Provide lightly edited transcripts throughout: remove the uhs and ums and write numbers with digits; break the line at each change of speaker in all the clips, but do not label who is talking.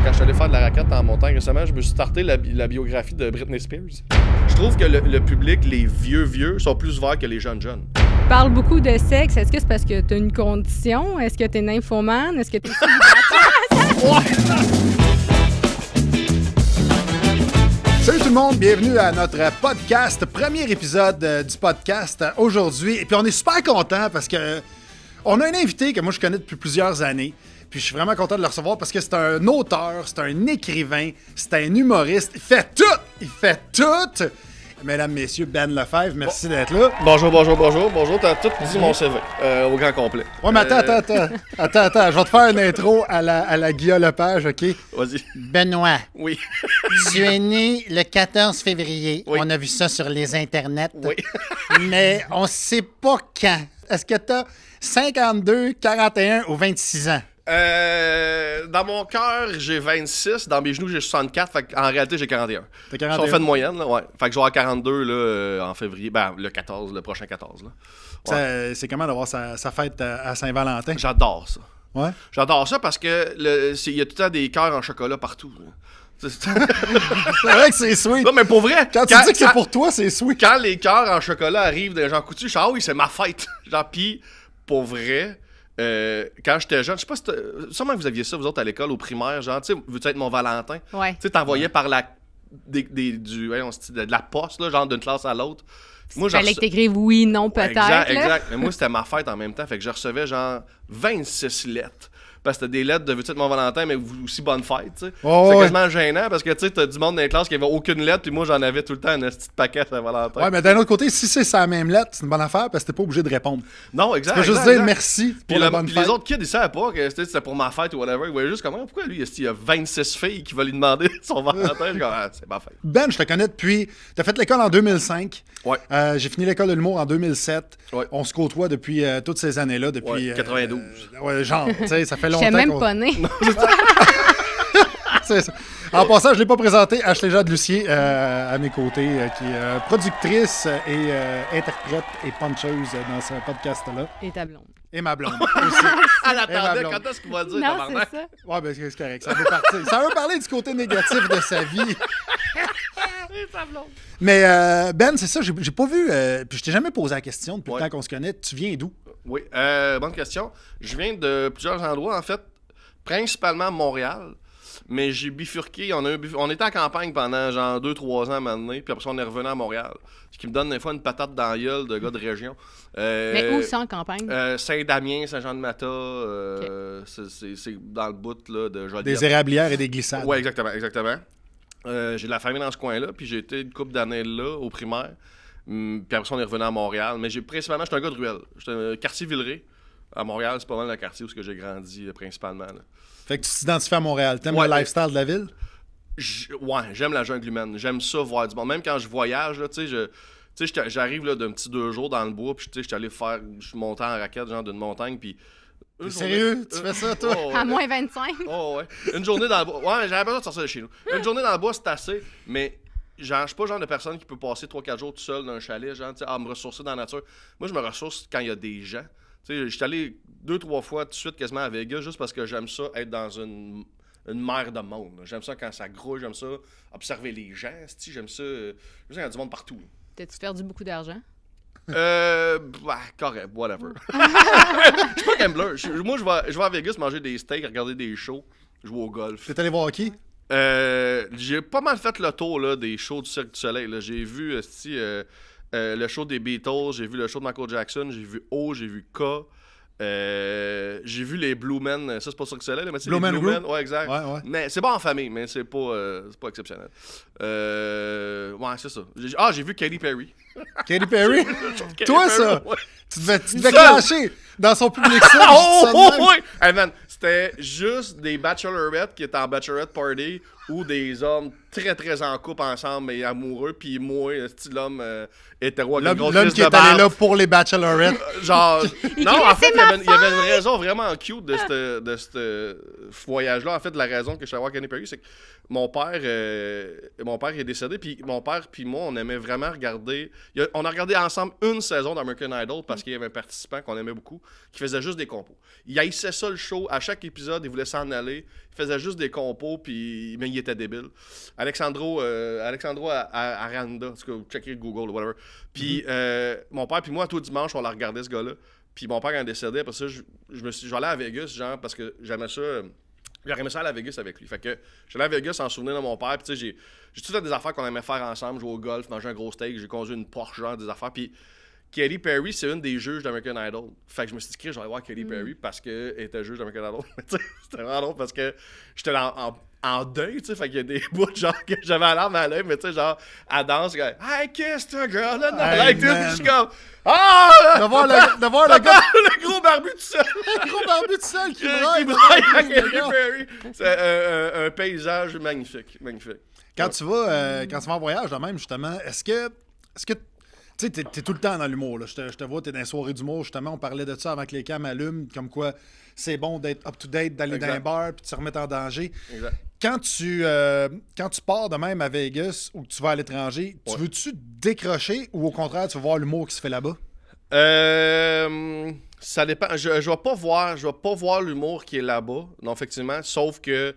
Quand je suis allé faire de la raquette en montagne récemment, je me suis starté la biographie de Britney Spears. Je trouve que le public, les vieux, sont plus ouverts que les jeunes.
Tu parles beaucoup de sexe. Est-ce que c'est parce que tu as une condition? Est-ce que tu es nymphomane? Est-ce que tu es
Salut tout le monde, bienvenue à notre podcast, premier épisode du podcast aujourd'hui. Et puis on est super content parce que on a un invité que moi je connais depuis plusieurs années. Puis je suis vraiment content de le recevoir parce que c'est un auteur, c'est un écrivain, c'est un humoriste. Il fait tout! Mesdames, messieurs, Ben Lefebvre, merci d'être là.
Bonjour. T'as tout dit mon CV au grand complet.
Ouais, mais attends. Je vais te faire une intro à la Guillaume Lepage, OK?
Vas-y.
Benoît,
Oui.
tu es né le 14 février.
Oui.
On a vu ça sur les internets.
Oui.
Mais on sait pas quand. Est-ce que tu as 52, 41 ou 26 ans?
Dans mon cœur, j'ai 26. Dans mes genoux, j'ai 64. Fait en réalité, j'ai 41.
T'as
Si
41.
on fait de moyenne, là, ouais. Fait que je vais avoir 42 là, en février. Ben, le prochain 14. Là. Ouais.
C'est comment d'avoir sa fête à Saint-Valentin?
J'adore ça.
Ouais.
J'adore ça parce que il y a tout le temps des cœurs en chocolat partout. Là.
C'est vrai que c'est sweet.
Non, mais pour vrai,
Quand tu dis que c'est pour toi, c'est sweet.
quand les cœurs en chocolat arrivent de Jean Coutu, je suis ah oui, c'est ma fête. Genre, pis pour vrai, quand j'étais jeune, je sais pas si sûrement que vous aviez ça, vous autres, à l'école, au primaire, genre, tu sais, veux-tu être mon Valentin?
Ouais.
Tu sais, t'envoyais par de la poste, là, genre d'une classe à l'autre. Moi,
Fallait que t'écrives oui, non, peut-être.
Exact. Mais moi, c'était ma fête en même temps, fait que je recevais genre 26 lettres. Parce que c'était des lettres de veux-tu être mon Valentin, mais aussi bonne fête, tu sais. C'est quasiment gênant parce que tu sais, t'as du monde dans les classes qui avait aucune lettre, puis moi j'en avais tout le temps un petit paquet à Saint-Valentin.
Ouais, mais d'un autre côté, si c'est sa même lettre, c'est une bonne affaire parce que t'es pas obligé de répondre.
Non, exact.
Tu peux juste dire merci pour la bonne
puis
fête.
les autres kids, ils savaient pas que c'était pour ma fête ou whatever. Ils voyaient juste comment, pourquoi lui, il y a 26 filles qui veulent lui demander son Valentin. Je dis, c'est ma fête.
Ben, je te connais depuis. T'as fait l'école en 2005.
Ouais.
J'ai fini l'école de l'humour en 2007.
Ouais.
On se côtoie depuis toutes ces années-là, depuis.
Ouais, 92.
Ouais, genre, tu sais, ça fait longtemps.
J'étais même pas née.
C'est ça. En passant, je l'ai pas présenté, Ashley Jade Lucier à mes côtés, qui est productrice et interprète et puncheuse dans ce podcast-là.
Et ta blonde.
Et ma blonde aussi.
Elle attendait, quand est-ce qu'il va dire,
Non,
tabarnak?
c'est ça.
Ouais, ben c'est correct. Ça veut partir. Ça veut parler du côté négatif de sa vie. Mais Ben, c'est ça, j'ai pas vu. Puis je t'ai jamais posé la question depuis le temps qu'on se connaît. Tu viens d'où?
Oui, bonne question. Je viens de plusieurs endroits, en fait, principalement Montréal. Mais j'ai bifurqué. On était en campagne pendant genre 2-3 ans maintenant, puis après ça, on est revenu à Montréal. Ce qui me donne des fois une patate dans la gueule de gars de région.
Mais où ça en campagne?
Saint-Damien, Saint-Jean-de-Mata, c'est dans le bout là, de Joliette.
Des érablières et des glissades.
Oui, exactement. J'ai de la famille dans ce coin-là, puis j'ai été une couple d'années là, au primaire. Puis après ça, on est revenu à Montréal. Mais principalement, j'étais un gars de ruelle. J'étais un quartier Villeray. À Montréal, c'est pas mal le quartier où j'ai grandi principalement. Là.
Fait que tu t'identifies à Montréal. T'aimes le lifestyle de la ville?
Ouais, j'aime la jungle humaine. J'aime ça, voir du monde. Même quand je voyage, là, tu sais, j'arrive là, d'un petit 2 jours dans le bois, puis je suis allé je suis monté en raquette, genre d'une montagne, puis...
Sérieux? Tu fais ça, toi?
Oh,
À moins 25?
Oh, ouais. Une journée dans le bois. Ouais, j'avais besoin de sortir de chez nous. Une journée dans le bois, c'est assez, mais... Genre, je suis pas le genre de personne qui peut passer 3-4 jours tout seul dans un chalet, genre, à me ressourcer dans la nature. Moi, je me ressource quand il y a des gens. Tu sais, je suis allé 2-3 fois tout de suite quasiment à Vegas juste parce que j'aime ça être dans une mer de monde. J'aime ça quand ça grouille, j'aime ça observer les gens. J'aime ça qu'il y a du monde partout.
T'as-tu perdu beaucoup d'argent?
Correct, whatever. Je suis pas gambler. Moi, je vais à Vegas manger des steaks, regarder des shows, jouer au golf.
T'es allé voir qui?
J'ai pas mal fait le tour là, des shows du Cirque du Soleil. Là. J'ai vu le show des Beatles, j'ai vu le show de Michael Jackson, j'ai vu O, j'ai vu K. J'ai vu les Blue Men, ça c'est pas Cirque du Soleil, là, mais c'est les Blue Men. Ouais, exact.
Ouais.
Mais c'est pas en famille, mais c'est pas exceptionnel. Ouais, c'est ça. J'ai vu Katy Perry.
Katy Perry? Toi, ça?
Ouais.
Tu devais clasher dans son public ça.
Oui! Hey man, c'était juste des bachelorettes qui étaient en bachelorette party ou des hommes très, très en couple ensemble, mais amoureux, puis moi, style homme hétéro avec une
L'homme
grosse crise
qui
de
est allé là
barbe.
pour les bachelorettes.
Genre, non, en fait,
c'est
il y avait une raison vraiment cute de ce voyage-là. En fait, la raison que je suis allé voir Katy Perry, c'est que mon père est décédé, puis mon père puis moi, on aimait vraiment regarder... on a regardé ensemble une saison d'American Idol parce qu'il y avait un participant qu'on aimait beaucoup qui faisait juste des compos. Il haïssait ça, le show. À chaque épisode, il voulait s'en aller. Il faisait juste des compos, mais il était débile. Alexandro Aranda, en tout cas, checker Google ou whatever. Puis mon père puis moi, tout dimanche, on la regardait, ce gars-là. Puis mon père, quand il est décédé, après ça, je allais à Vegas, genre, parce que j'aimais ça... J'aurais aimé ça aller à Vegas avec lui. Fait que j'allais à Vegas en souvenir de mon père. Puis tu sais, j'ai tout fait des affaires qu'on aimait faire ensemble. Jouer au golf, manger un gros steak. J'ai conduit une Porsche, genre des affaires. Puis Katy Perry, c'est une des juges d'American Idol. Fait que je me suis dit que j'allais voir Katy Perry parce qu'elle était juge d'American Idol. C'était vraiment drôle parce que j'étais en deuil, tu sais. Fait qu'il y a des bouts genre que j'avais la larme à l'œil, mais tu sais, genre, elle danse, comme, I kissed a girl, and I like this. Puis je suis comme,
De voir le gars,
le gros barbu tout seul.
le gros barbu tout seul qui
Qui
braille.
braille à Katy Perry. C'est un paysage magnifique. Magnifique.
Quand tu vas en voyage de même, justement, est-ce que tu sais, t'es tout le temps dans l'humour, là. Je te vois, t'es dans les soirées d'humour, justement, on parlait de ça avant que les cams allument, comme quoi c'est bon d'être up-to-date, d'aller dans un bar, puis de se remettre en danger.
Exact.
Quand tu pars de même à Vegas ou que tu vas à l'étranger, tu veux-tu décrocher ou au contraire, tu vas voir l'humour qui se fait là-bas?
Ça dépend. Je vais pas voir l'humour qui est là-bas, non, effectivement, sauf que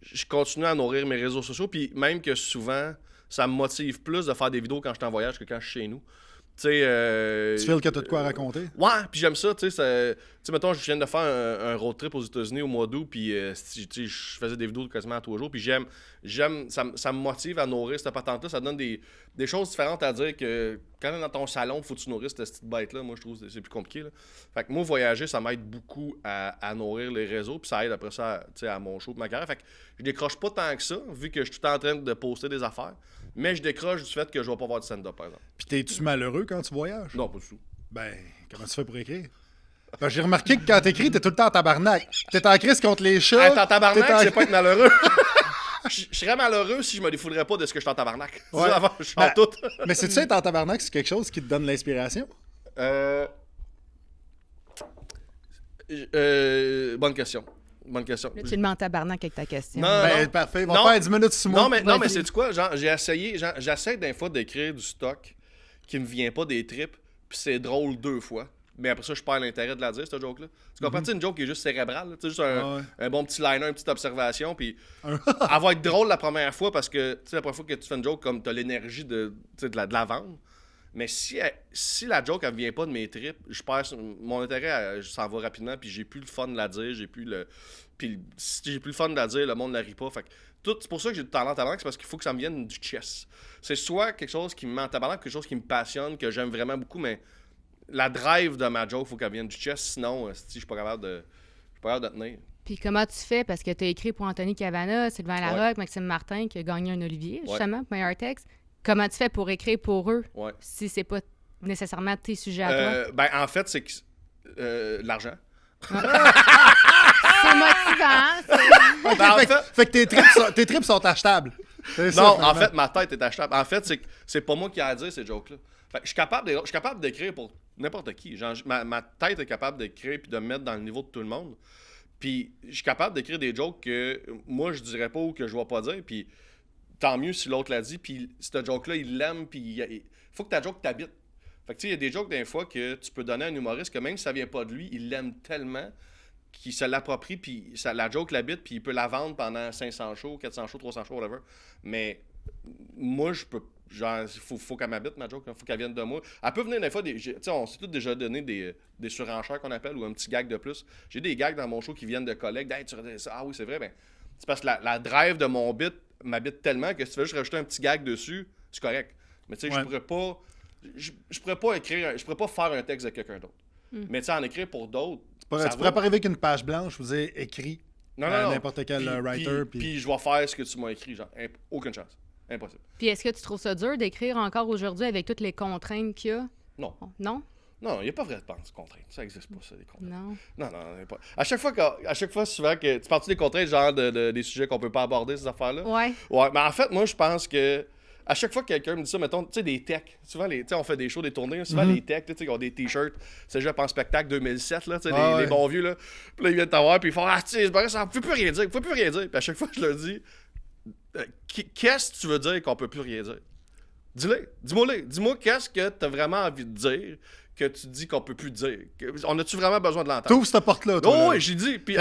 je continue à nourrir mes réseaux sociaux, puis même que souvent, ça me motive plus de faire des vidéos quand je suis en voyage que quand je suis chez nous. Tu sais...
Tu files que t'as de quoi raconter?
Ouais, puis j'aime ça, tu sais, mettons, je viens de faire un road trip aux États-Unis au mois d'août, puis je faisais des vidéos quasiment à tous les jours, puis ça me motive à nourrir cette patente-là, ça donne des choses différentes à dire que quand t'es dans ton salon, faut que tu nourrisses cette petite bête-là, moi je trouve que c'est plus compliqué, là. Fait que moi, voyager, ça m'aide beaucoup à nourrir les réseaux, puis ça aide après ça, tu sais, à mon show, ma carrière, fait que je décroche pas tant que ça, vu que je suis tout le temps en train de poster des affaires, mais je décroche du fait que je vais pas voir de stand-up, par exemple.
Puis t'es-tu malheureux quand tu voyages?
Non, pas du tout.
Ben, comment tu fais pour écrire? Ben, j'ai remarqué que quand t'écris, t'es tout le temps en tabarnak. T'es en crise contre les chats.
Être en tabarnak,
t'es en-
c'est pas être malheureux. Je serais malheureux si je me défoulerais pas de ce que je suis en tabarnak.
Ouais.
Je suis
Ben,
en tout.
Mais c'est-tu être en tabarnak, c'est quelque chose qui te donne l'inspiration?
Bonne question. Bonne question.
Là, tu le mets en tabarnak avec ta question.
Non,
Ben, parfait. On va
Non.
faire 10 minutes sous moi.
Non, mais
Vas-y.
c'est quoi? Genre, j'essaie des fois d'écrire du stock qui me vient pas des tripes, puis c'est drôle 2 fois. Mais après ça, je perds l'intérêt de la dire, cette joke-là. Tu comprends? C'est une joke qui est juste cérébrale. C'est juste un bon petit liner, une petite observation. Puis elle va être drôle la première fois parce que, tu sais, la première fois que tu fais une joke, comme tu as l'énergie de la vendre. Mais si la joke, elle vient pas de mes tripes, je perds mon intérêt, s'en va rapidement. Puis j'ai plus le fun de la dire. Puis si j'ai plus le fun de la dire, le monde ne la rit pas. Fait que c'est pour ça que j'ai du talent c'est parce qu'il faut que ça me vienne du chess. C'est soit quelque chose qui me met en tabarnak, quelque chose qui me passionne, que j'aime vraiment beaucoup, mais la drive de ma joke, il faut qu'elle vienne du chess. Sinon, je suis pas capable de tenir.
Puis comment tu fais? Parce que tu as écrit pour Anthony Cavana, Sylvain Larocque, Maxime Martin, qui a gagné un Olivier, justement, pour meilleur texte. Comment tu fais pour écrire pour eux
Ouais.
si c'est pas nécessairement tes sujets à toi?
Ben, en fait, c'est que l'argent.
C'est motivant.
Ok,
Ben, en
fait que tes trips sont achetables. C'est ça,
Non, en
finalement.
fait, ma tête est achetable. En fait, c'est pas moi qui ai à dire ces jokes-là. Fait que je suis capable d'écrire pour n'importe qui. Genre, ma tête est capable d'écrire puis de me mettre dans le niveau de tout le monde. Puis je suis capable d'écrire des jokes que moi, je dirais pas ou que je vais pas dire. Puis tant mieux si l'autre l'a dit. Puis ce joke-là, il l'aime. Puis il faut que ta joke t'habite. Fait que tu sais, il y a des jokes des fois que tu peux donner à un humoriste que même si ça vient pas de lui, il l'aime tellement qu'il se l'approprie, puis la joke l'habite, puis il peut la vendre pendant 500 shows, 400 shows, 300 shows, whatever. Mais moi, je peux... Genre, faut qu'elle m'habite, ma joke. Faut qu'elle vienne de moi. Elle peut venir des fois... Tu sais, on s'est tous déjà donné des surenchères qu'on appelle, ou un petit gag de plus. J'ai des gags dans mon show qui viennent de collègues. Hey, tu redis ça. Ah oui, c'est vrai. Ben, c'est parce que la drive de mon bit m'habite tellement que si tu veux juste rajouter un petit gag dessus, c'est correct. Mais tu sais,
Ouais.
je pourrais pas... Je pourrais pas écrire... Je pourrais pas faire un texte de quelqu'un d'autre. Mais tu sais, en écrire pour d'autres...
Tu pourrais pas arriver avec une page blanche, vous avez écrit
Non,
à
non.
n'importe quel writer.
Puis je vais faire ce que tu m'as écrit, genre, aucune chance. Impossible.
Puis est-ce que tu trouves ça dur d'écrire encore aujourd'hui avec toutes les contraintes qu'il y a?
Non.
Non?
Non, il n'y a pas vrai de contrainte. Ça n'existe pas, ça, des contraintes.
Non.
Non, il n'y a pas. À chaque fois, souvent, que tu parles des contraintes, genre des sujets qu'on peut pas aborder, ces affaires-là.
Ouais.
Ouais, mais en fait, moi, je pense que à chaque fois que quelqu'un me dit ça, mettons, tu sais, des techs. Souvent, on fait des shows, des tournées. Souvent, les techs, tu sais, ils ont des t-shirts. C'est juste en spectacle 2007, là, tu sais, les bons vieux, là. Puis là, ils viennent t'avoir, puis ils font, tu sais, c'est pas ça, on peut plus rien dire, faut plus rien dire. Puis à chaque fois, je leur dis, qu'est-ce que tu veux dire qu'on peut plus rien dire? Dis-moi qu'est-ce que t'as vraiment envie de dire que tu dis qu'on peut plus dire. On a-tu vraiment besoin de l'entendre?
T'ouvres cette porte-là, toi.
Oh, oui, j'ai dit. Puis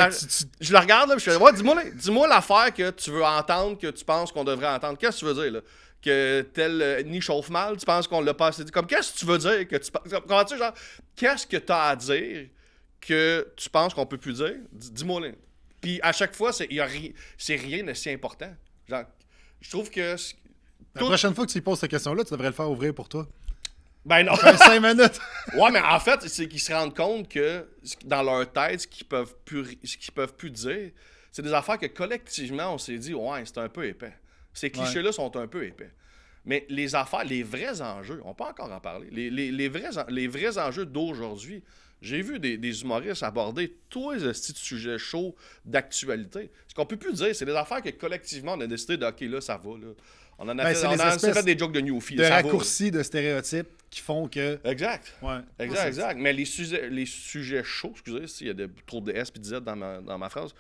je la regarde, là, puis je fais, ouais, dis-moi l'affaire que tu veux entendre, que tu penses qu'on devrait entendre. Qu'est-ce que tu veux dire, là? Que tel nid chauffe mal, tu penses qu'on l'a pas assez dit. Comme, qu'est-ce que tu veux dire que tu penses. Comment tu genre, qu'est-ce que t'as à dire que tu penses qu'on peut plus dire? Dis-moi, là. Puis à chaque fois, c'est rien de si important. Genre, je trouve que.
La prochaine fois que tu lui poses cette question-là, tu devrais le faire ouvrir pour toi.
Ben non.
5 minutes.
Ouais, mais en fait, c'est qu'ils se rendent compte que dans leur tête, ce qu'ils peuvent plus dire, c'est des affaires que collectivement, on s'est dit, ouais, c'est un peu épais. Ces clichés-là sont un peu épais. Mais les affaires, les vrais enjeux, on peut encore en parler. Les vrais enjeux d'aujourd'hui. J'ai vu des humoristes aborder tous les sujets chauds d'actualité. Ce qu'on peut plus dire, c'est des affaires que collectivement, on a décidé de, OK, là, ça va, là. On en a fait des jokes de Newfie.
De raccourcis, de stéréotypes qui font que...
Exact.
Ouais.
Exact. Mais les sujets chauds, excusez s'il y a trop de S et de Z dans ma phrase,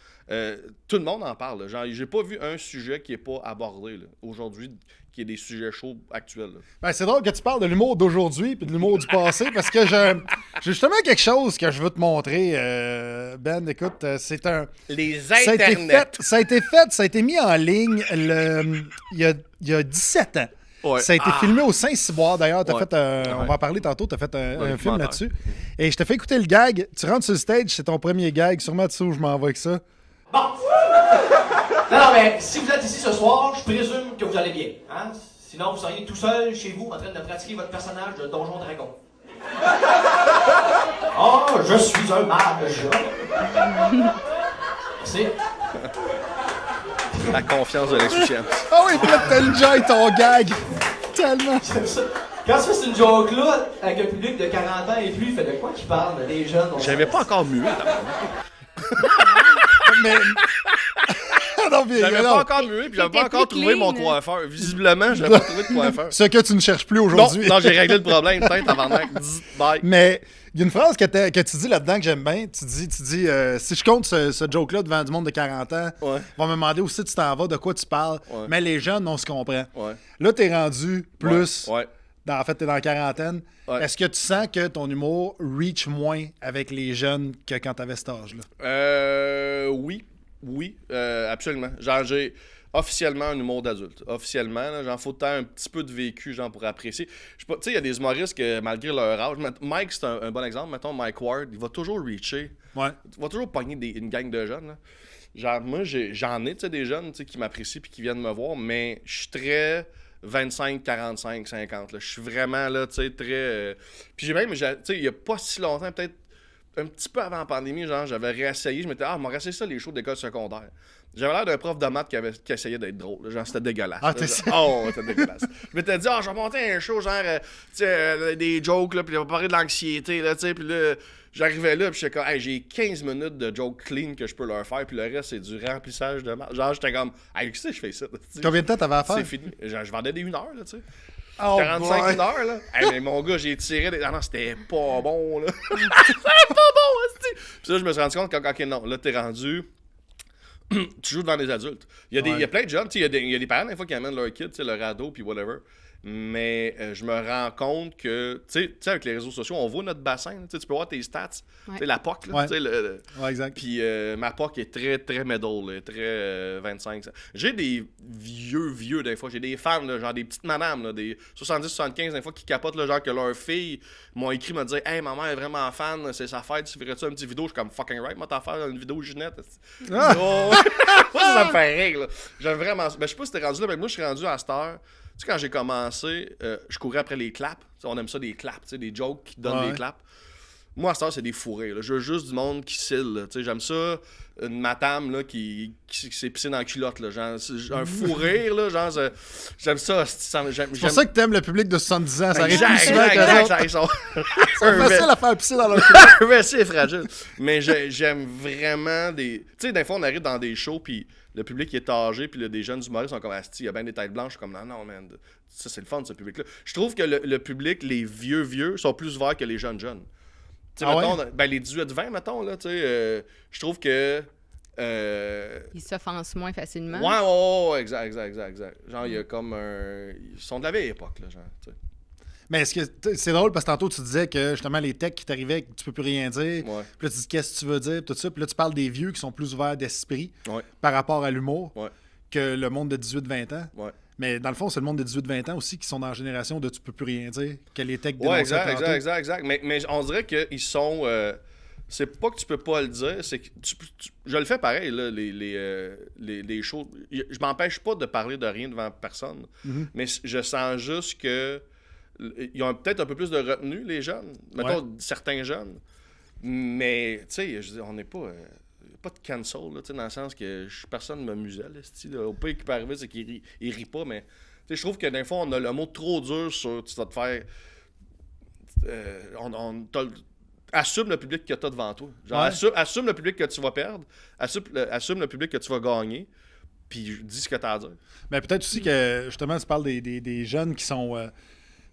tout le monde en parle. Là. Genre, j'ai pas vu un sujet qui n'est pas abordé là, aujourd'hui, qui est des sujets chauds actuels.
Ben, c'est drôle que tu parles de l'humour d'aujourd'hui et de l'humour du passé parce que j'ai justement quelque chose que je veux te montrer. Ben, écoute, c'est un...
Les internets.
Ça a été mis en ligne il y a 17 ans.
Ouais.
Ça a été filmé au Saint-Cyboire, d'ailleurs.
Ouais.
On va en parler tantôt. Tu as fait un film là-dessus. Et je te fais écouter le gag. Tu rentres sur le stage, c'est ton premier gag. Sûrement, tu sais où je m'en vais avec ça.
Bon. Non, mais si vous êtes ici ce soir, je présume que vous allez bien. Hein? Sinon, vous seriez tout seul chez vous en train de pratiquer votre personnage de Donjon Dragon. Oh, je suis un mage. Merci.
La confiance de l'insouciance.
Ah oui, puis là, t'enjoy ton gag. Tellement.
Quand tu fais une joke-là, avec un public de 40 ans et plus, il fait de quoi qu'il parle? Des jeunes?
J'avais pas encore mué.
Mais...
J'avais pas encore mué, puis j'avais pas encore trouvé mon coiffeur. Visiblement, j'avais pas trouvé de coiffeur.
Ce que tu ne cherches plus aujourd'hui.
Non, j'ai réglé le problème. Peut-être avant bye.
Mais il y a une phrase que tu dis là-dedans que j'aime bien. Tu dis si je compte ce joke-là devant du monde de 40 ans,
ouais.
Ils vont me demander aussi tu t'en vas, de quoi tu parles.
Ouais.
Mais les jeunes, on se comprend.
Ouais.
Là, t'es rendu plus...
Ouais.
En fait, t'es dans la quarantaine.
Ouais.
Est-ce que tu sens que ton humour reach moins avec les jeunes que quand t'avais cet âge-là?
Oui, absolument. Genre, j'ai officiellement un humour d'adulte. Officiellement, là, genre, faut un petit peu de vécu, genre, pour apprécier. Tu sais, il y a des humoristes que, malgré leur âge... Mike, c'est un bon exemple. Mettons, Mike Ward, il va toujours reacher.
Ouais.
Il va toujours pogner une gang de jeunes, là. Genre, moi, j'en ai, tu sais, des jeunes, tu sais, qui m'apprécient puis qui viennent me voir, mais je suis très... 25, 45, 50. Je suis vraiment là, tu sais, très... Puis j'ai même, tu sais, il y a pas si longtemps, peut-être un petit peu avant la pandémie, genre, j'avais réessayé. Je m'étais dit, on m'a réessayé ça, les shows d'école secondaire. J'avais l'air d'un prof de maths qui essayait d'être drôle. Là. Genre, c'était dégueulasse.
Ah, t'es ça?
Oh, c'était dégueulasse. Je m'étais dit, je vais monter un show, genre, tu sais, des jokes, là, puis on va parler de l'anxiété, là, tu sais, puis là... J'arrivais là, puis j'étais comme, hey, j'ai 15 minutes de joke clean que je peux leur faire, puis le reste, c'est du remplissage de marge. Genre, j'étais comme, hey, qu'est-ce que je fais ça?
Combien de temps t'avais à faire?
C'est fini. Genre, je vendais des 1 heure, là, tu sais.
Oh
45
boy.
1 heure, là. Hey, mais mon gars, j'ai tiré des. Ah non, c'était pas bon, là. C'était pas bon, hostie. Puis là, je me suis rendu compte que, ok, non, là, t'es rendu. Tu joues devant des adultes. Il y a plein de jeunes, tu sais, il y a des parents, des fois, qui amènent leur kid, tu sais, leur ado, puis whatever. Mais je me rends compte que, tu sais, avec les réseaux sociaux, on voit notre bassin. Tu peux voir tes stats.
Ouais.
Tu sais, la POC, là.
Ouais.
Tu sais,
Ouais, exact.
Puis ma POC est très, très middle, là, très 25. J'ai des vieux, des fois. J'ai des fans, là, genre des petites madames, là, des 70-75, des fois, qui capotent, là, genre que leurs filles m'ont écrit, m'ont dit, hey, maman est vraiment fan, c'est sa fête, tu ferais-tu une petite vidéo? Je suis comme fucking right, moi, t'en faire une vidéo Ginette.
Ah!
Oh, ça me fait rire, là. J'aime vraiment. Ben, je sais pas si t'es rendu là, mais moi, je suis rendu à cette heure. Tu sais, quand j'ai commencé, je courais après les claps. T'sais, on aime ça, des claps, des jokes qui donnent des claps. Moi, à cette heure, c'est des fourrés. Là. Je veux juste du monde qui cille. J'aime ça, une madame là, qui s'est pissée dans la culotte. Là, genre, un fou rire. Là, genre, j'aime ça.
C'est pour ça que t'aimes le public de 70 ans. Ça arrive plus souvent
exact,
que ça.
exact, ils sont
facile à faire pisser dans leur culotte.
mais c'est fragile. Mais j'aime vraiment des... Tu sais, des fois, on arrive dans des shows, puis le public est âgé, puis des jeunes humoristes sont comme asti, il y a bien des têtes blanches. Je suis comme, non, man, ça, c'est le fun, ce public-là. Je trouve que le public, les vieux, sont plus ouverts que les jeunes. Tu sais, mettons, ben, les 18-20, mettons, là, tu sais, je trouve que...
Ils s'offensent moins facilement.
Ouais, exact. Genre, il y a comme un... Ils sont de la vieille époque, là, genre, tu sais.
Mais est-ce que c'est drôle parce que tantôt tu disais que justement les techs qui t'arrivaient que tu peux plus rien dire.
Ouais.
Puis là tu dis qu'est-ce que tu veux dire, tout ça. Puis là tu parles des vieux qui sont plus ouverts d'esprit
Ouais.
par rapport à l'humour
Ouais.
que le monde de 18-20 ans.
Ouais.
Mais dans le fond, c'est le monde de 18-20 ans aussi qui sont dans la génération de tu peux plus rien dire, que les techs
Ouais,
dénonçaient tantôt.
exact. Mais on dirait qu'ils sont... c'est pas que tu peux pas le dire, c'est que je le fais pareil, là, les shows. Je m'empêche pas de parler de rien devant personne, mais je sens juste que ils ont peut-être un peu plus de retenue, les jeunes. Mettons, certains jeunes. Mais, tu sais, je dis, on n'est pas... pas de cancel, là, dans le sens que personne ne me muselle. Au pire qui peut arriver, c'est qu'il rit pas, mais je trouve que des fois, on a le mot trop dur sur tu vas te faire... assume le public que tu as devant toi. Genre, assume le public que tu vas perdre, assume le public que tu vas gagner, puis dis ce que tu as à dire.
Mais peut-être aussi que, justement, tu parles des jeunes qui sont...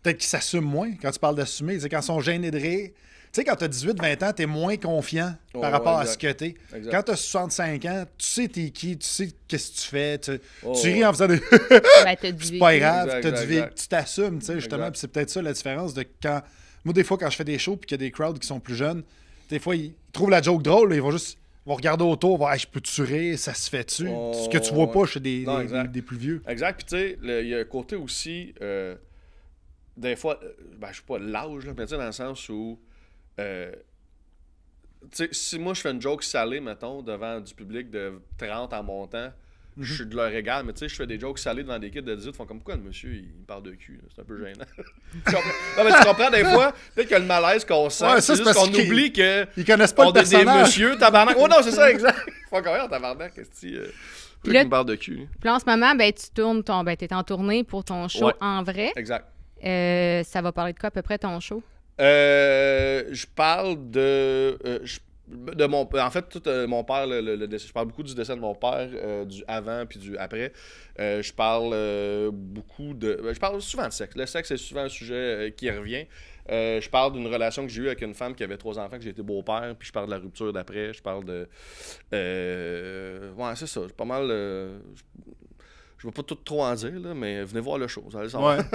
peut-être qu'ils s'assument moins quand tu parles d'assumer. C'est quand ils sont gênés de rire. Tu sais, quand tu as 18-20 ans, tu es moins confiant par rapport à ce que tu es. Quand tu as 65 ans, tu sais t'es qui, tu sais qu'est-ce que tu fais. Tu ris en faisant des... c'est pas grave, tu t'assumes, tu sais, justement. Puis c'est peut-être ça la différence de quand... Moi, des fois, quand je fais des shows puis qu'il y a des crowds qui sont plus jeunes, des fois, ils trouvent la joke drôle, là, ils vont juste... vont regarder autour, vont dire hey, je peux-tu rire, ça se fait-tu? Ce que tu vois pas chez des plus vieux.
Exact. Puis tu sais, il y a un côté aussi... des fois, je sais pas l'âge, là, mais tu sais, dans le sens où, tu sais, si moi je fais une joke salée, mettons, devant du public de 30 en montant, je suis de leur égal, mais tu sais, je fais des jokes salés devant des kids de 18, ils font comme pourquoi le monsieur il parle de cul, là? C'est un peu gênant. Non, mais tu comprends, des fois, peut-être que le malaise qu'on sent, c'est juste qu'on oublie que.
Ils connaissent pas le personnage.
Des monsieur, tabarnak. Oh non, c'est ça, exact. Faut encore rien, tabarnak, qu'est-ce que tu me parles de cul.
Puis là, en ce moment, tu tournes t'es en tournée pour ton show en vrai.
Exact.
Ça va parler de quoi à peu près ton show?
Je parle de mon... En fait, tout mon père, je parle beaucoup du décès de mon père, du avant puis du après. Je parle beaucoup de... Je parle souvent de sexe. Le sexe, c'est souvent un sujet qui revient. Je parle d'une relation que j'ai eue avec une femme qui avait 3 enfants, que j'ai été beau-père, puis je parle de la rupture d'après. Je parle de... ouais, c'est ça. C'est pas mal... je vais pas tout trop en dire, là, mais venez voir le show. Vous allez savoir.
Ouais.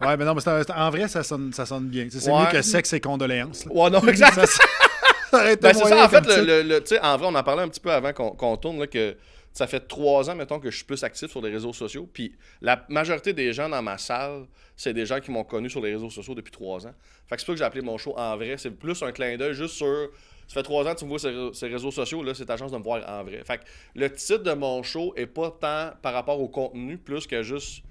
Ouais, mais non, mais en vrai, ça sonne bien. C'est mieux que sexe et condoléances. Là.
Ouais, non, exact.
Ça aurait été
c'est ça, en fait,
tu
sais, en vrai, on en parlait un petit peu avant qu'on tourne, là, que ça fait 3 ans, mettons, que je suis plus actif sur les réseaux sociaux. Puis la majorité des gens dans ma salle, c'est des gens qui m'ont connu sur les réseaux sociaux depuis 3 ans. Fait que c'est pas que j'ai appelé mon show en vrai. C'est plus un clin d'œil juste sur... Ça fait 3 ans que tu me vois sur ces réseaux sociaux, là, c'est ta chance de me voir en vrai. Fait que le titre de mon show est pas tant par rapport au contenu, plus que juste...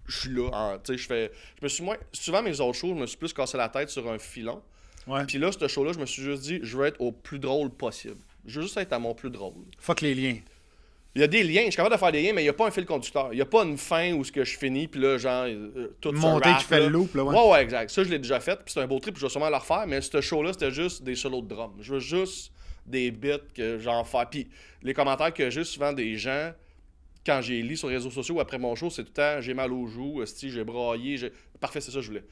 Je suis là, tu sais, je me suis souvent mes autres shows, je me suis plus cassé la tête sur un filon.
Ouais.
Puis là, ce show-là, je me suis juste dit, je veux être au plus drôle possible. Je veux juste être à mon plus drôle.
Fuck les liens.
Il y a des liens, je suis capable de faire des liens, mais il n'y a pas un fil conducteur. Il n'y a pas une fin où ce que je finis, puis là, genre, tout
monter qui fait le loop, là,
ouais, exact. Ça, je l'ai déjà fait, puis c'est un beau trip, puis je vais sûrement le refaire, mais ce show-là, c'était juste des solos de drum. Je veux juste des bits que j'en fais. Puis les commentaires que j'ai souvent des gens... Quand j'ai lu sur les réseaux sociaux après mon show, c'est tout le temps j'ai mal aux joues, j'ai braillé, parfait, c'est ça que je voulais.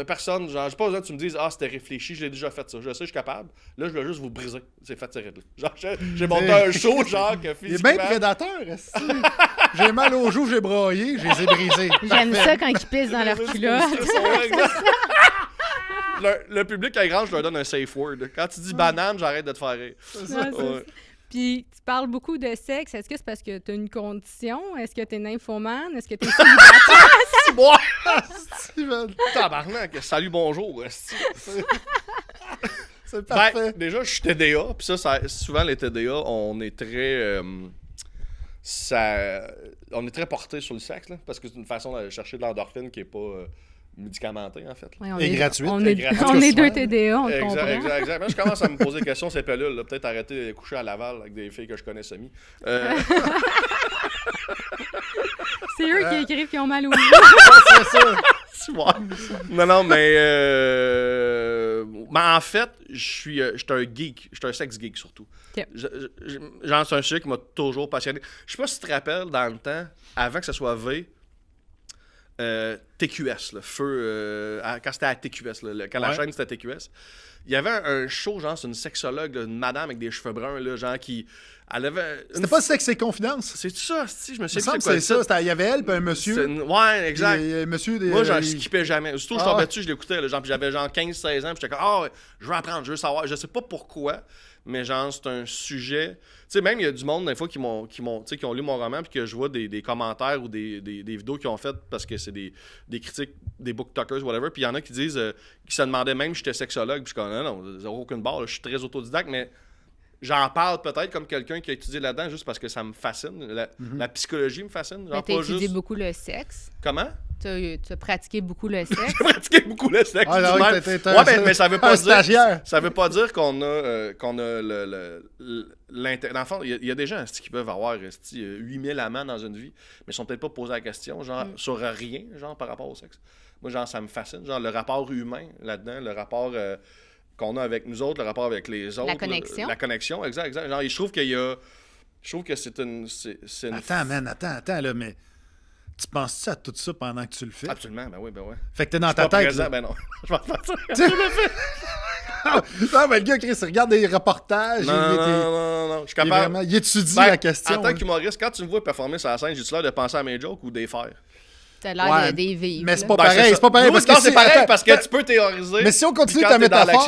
Personne, genre, j'ai pas besoin que tu me dises c'était réfléchi, je l'ai déjà fait ça. Je sais, je suis capable. Là, je veux juste vous briser. C'est fait, c'est réglé. Genre, j'ai monté un show, genre, que
physiquement... Il est bien prédateur, j'ai mal aux joues, j'ai braillé, je les ai brisés.
J'aime ça quand ils pissent dans leur culotte.
Le public à grand, je leur donne un safe word. Quand tu dis banane, j'arrête de te faire rire.
C'est ça. Puis, tu parles beaucoup de sexe. Est-ce que c'est parce que tu as une condition? Est-ce que tu es nymphomane? Est-ce que tu es célibataire?
C'est moi! Tabarnak! Salut, bonjour!
C'est parfait.
Déjà, je suis TDA. Puis ça, souvent, les TDA, on est très... on est très porté sur le sexe, là, parce que c'est une façon d'aller chercher de l'endorphine qui est pas... médicamenté, en fait.
Ouais, on
Et
est,
gratuite.
On
Et
est,
gratuite.
on est deux
Ouais.
TDA, on le comprend.
Exact. Moi, je commence à me poser des questions, ces pilules, là. Peut-être arrêter de coucher à Laval avec des filles que je connais semi.
C'est eux qui écrivent qui ont mal au
C'est ça.
Non, mais en fait, je suis un geek. Je suis un sex geek, surtout.
Ok.
Genre, c'est un sujet qui m'a toujours passionné. Je sais pas si tu te rappelles, dans le temps, avant que ce soit V, TQS, le feu, quand c'était à TQS, là, quand la
Ouais.
chaîne c'était TQS, il y avait un show, genre, c'est une sexologue, là, une madame avec des cheveux bruns, là, genre, qui... Elle avait...
C'était pas Sexe et Confidences?
C'est ça, si, je me
Il
souviens
me semble
plus
que
c'est quoi
c'est
le
ça.
titre.
Il y avait elle, puis un monsieur.
Ouais, exact.
Il y a monsieur des.
Moi, j'en skippais jamais. Surtout, je
Ah
tombais
ouais.
dessus, je l'écoutais. Là, genre, puis j'avais genre 15-16 ans, puis j'étais comme, ah, ouais, je veux apprendre, je veux savoir. Je sais pas pourquoi, mais genre, c'est un sujet. Tu sais, même, il y a du monde, des fois, qui ont lu mon roman, puis que je vois des commentaires ou des vidéos qu'ils ont faites parce que c'est des critiques, des booktalkers, whatever. Puis il y en a qui disent, qui se demandaient même si j'étais sexologue. Puis je suis comme, non, zéro aucune barre, là, je suis très autodidacte, mais. J'en parle peut-être comme quelqu'un qui a étudié là-dedans juste parce que ça me fascine. La psychologie me fascine. Genre,
Mais t'as
pas
étudié
juste...
beaucoup le sexe.
Comment?
T'as pratiqué beaucoup le sexe.
J'ai pratiqué beaucoup le sexe.
Ah, non,
du
oui,
même.
t'es
Ouais, mais ça veut pas
un
dire.
stagiaire.
Ça veut pas dire qu'on a l'intérêt. Dans le fond, il y a des gens qui peuvent avoir 8000 amants dans une vie, mais ils sont peut-être pas posés la question, genre, sur rien, genre, par rapport au sexe. Moi, genre, ça me fascine. Genre, le rapport humain là-dedans, le rapport qu'on a avec nous autres, le rapport avec les autres.
La connexion.
La connexion, exact. Genre, je trouve qu'il y a. Je trouve que c'est une.
Attends, man, attends, là, mais. Tu penses-tu à tout ça pendant que tu le fais?
Absolument, ben oui.
Fait que t'es dans
Je suis
ta
pas
tête.
présent,
là.
ben non. Je vais faire ça.
Non, mais le gars, Chris, il regarde des reportages.
Non, je suis
il est
capable.
vraiment- il étudie
Ben,
la question.
En tant
hein.
qu'humoriste, quand tu me vois performer sur la scène, j'ai-tu l'air de penser à mes jokes ou des faire?
T'as l'air
Ouais,
des vivres.
mais c'est
là.
pas
Ben,
pareil, c'est pas pareil.
Nous,
Parce
non,
que
c'est pareil
attends,
parce que tu peux théoriser.
Mais si on continue
puis
ta
quand t'es dans
métaphore,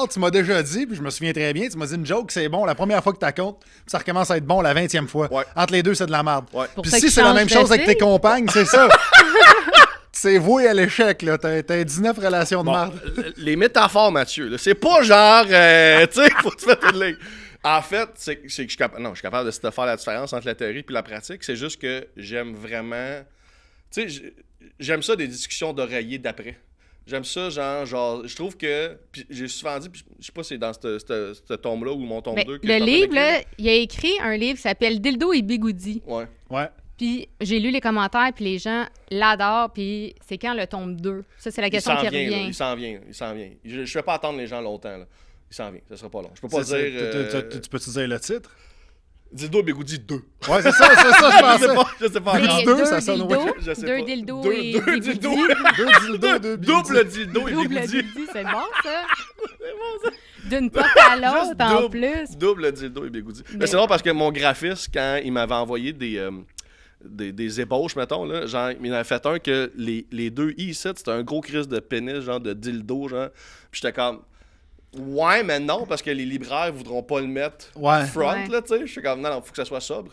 l'action-
tu m'as déjà dit, puis je me souviens très bien, tu m'as dit une joke, c'est bon la première fois que tu comptes, puis ça recommence à être bon la 20e fois.
Ouais.
Entre les deux, c'est de la merde.
Ouais.
Pour
Puis
ça
si
qu'ils
c'est la
changent
même
de
chose avec tes
fille.
compagnes, c'est ça. C'est voué à l'échec, là. T'as 19 relations de
Bon,
merde.
les métaphores, Mathieu, là, c'est pas genre, tu sais, faut que tu fasses une ligne. En fait, c'est que je suis capable, non, je suis capable de faire la différence entre la théorie et la pratique. C'est juste que j'aime vraiment, tu sais, j'aime ça des discussions d'oreiller d'après. J'aime ça, genre, je trouve que, puis j'ai souvent dit, puis je sais pas si c'est dans ce tome-là ou mon tome
Mais
2 que
le
je suis en train
livre,
d'écrire.
là, il a écrit un livre qui s'appelle Dildo et Bigoudi.
Ouais.
Ouais.
Puis j'ai lu les commentaires, puis les gens l'adorent, puis c'est quand le tome 2? Ça, c'est la question qui
là,
revient.
il s'en vient. Je fais pas attendre les gens longtemps, là. Il s'en vient, ça sera pas long. Je peux pas
C'est-
dire...
Tu peux-tu dire le titre?
Dildo Bigoudi 2.
Ouais, c'est ça, je pensais.
Je sais pas
C'est
encore.
Deux, ça sonne
dildos,
ouais, je sais
deux
pas.
dildos
Deux-
et
deux
bigoudi.
dildos.
Deux dildos, deux
Double dildo et
Double
bigoudi.
bigoudi, c'est bon, ça? D'une porte à l'autre,
Juste
en
double-
plus.
Double dildo et bigoudi.
Mais-
Mais c'est drôle parce que mon graphiste, quand il m'avait envoyé des ébauches, mettons, là, genre, il en avait fait un que les deux i ici, c'était un gros crise de pénis, genre de dildo, genre. Puis j'étais comme... Ouais, mais non, parce que les libraires voudront pas le mettre
Ouais.
front,
Ouais.
là, tu sais. Je suis comme, non, faut que ça soit sobre.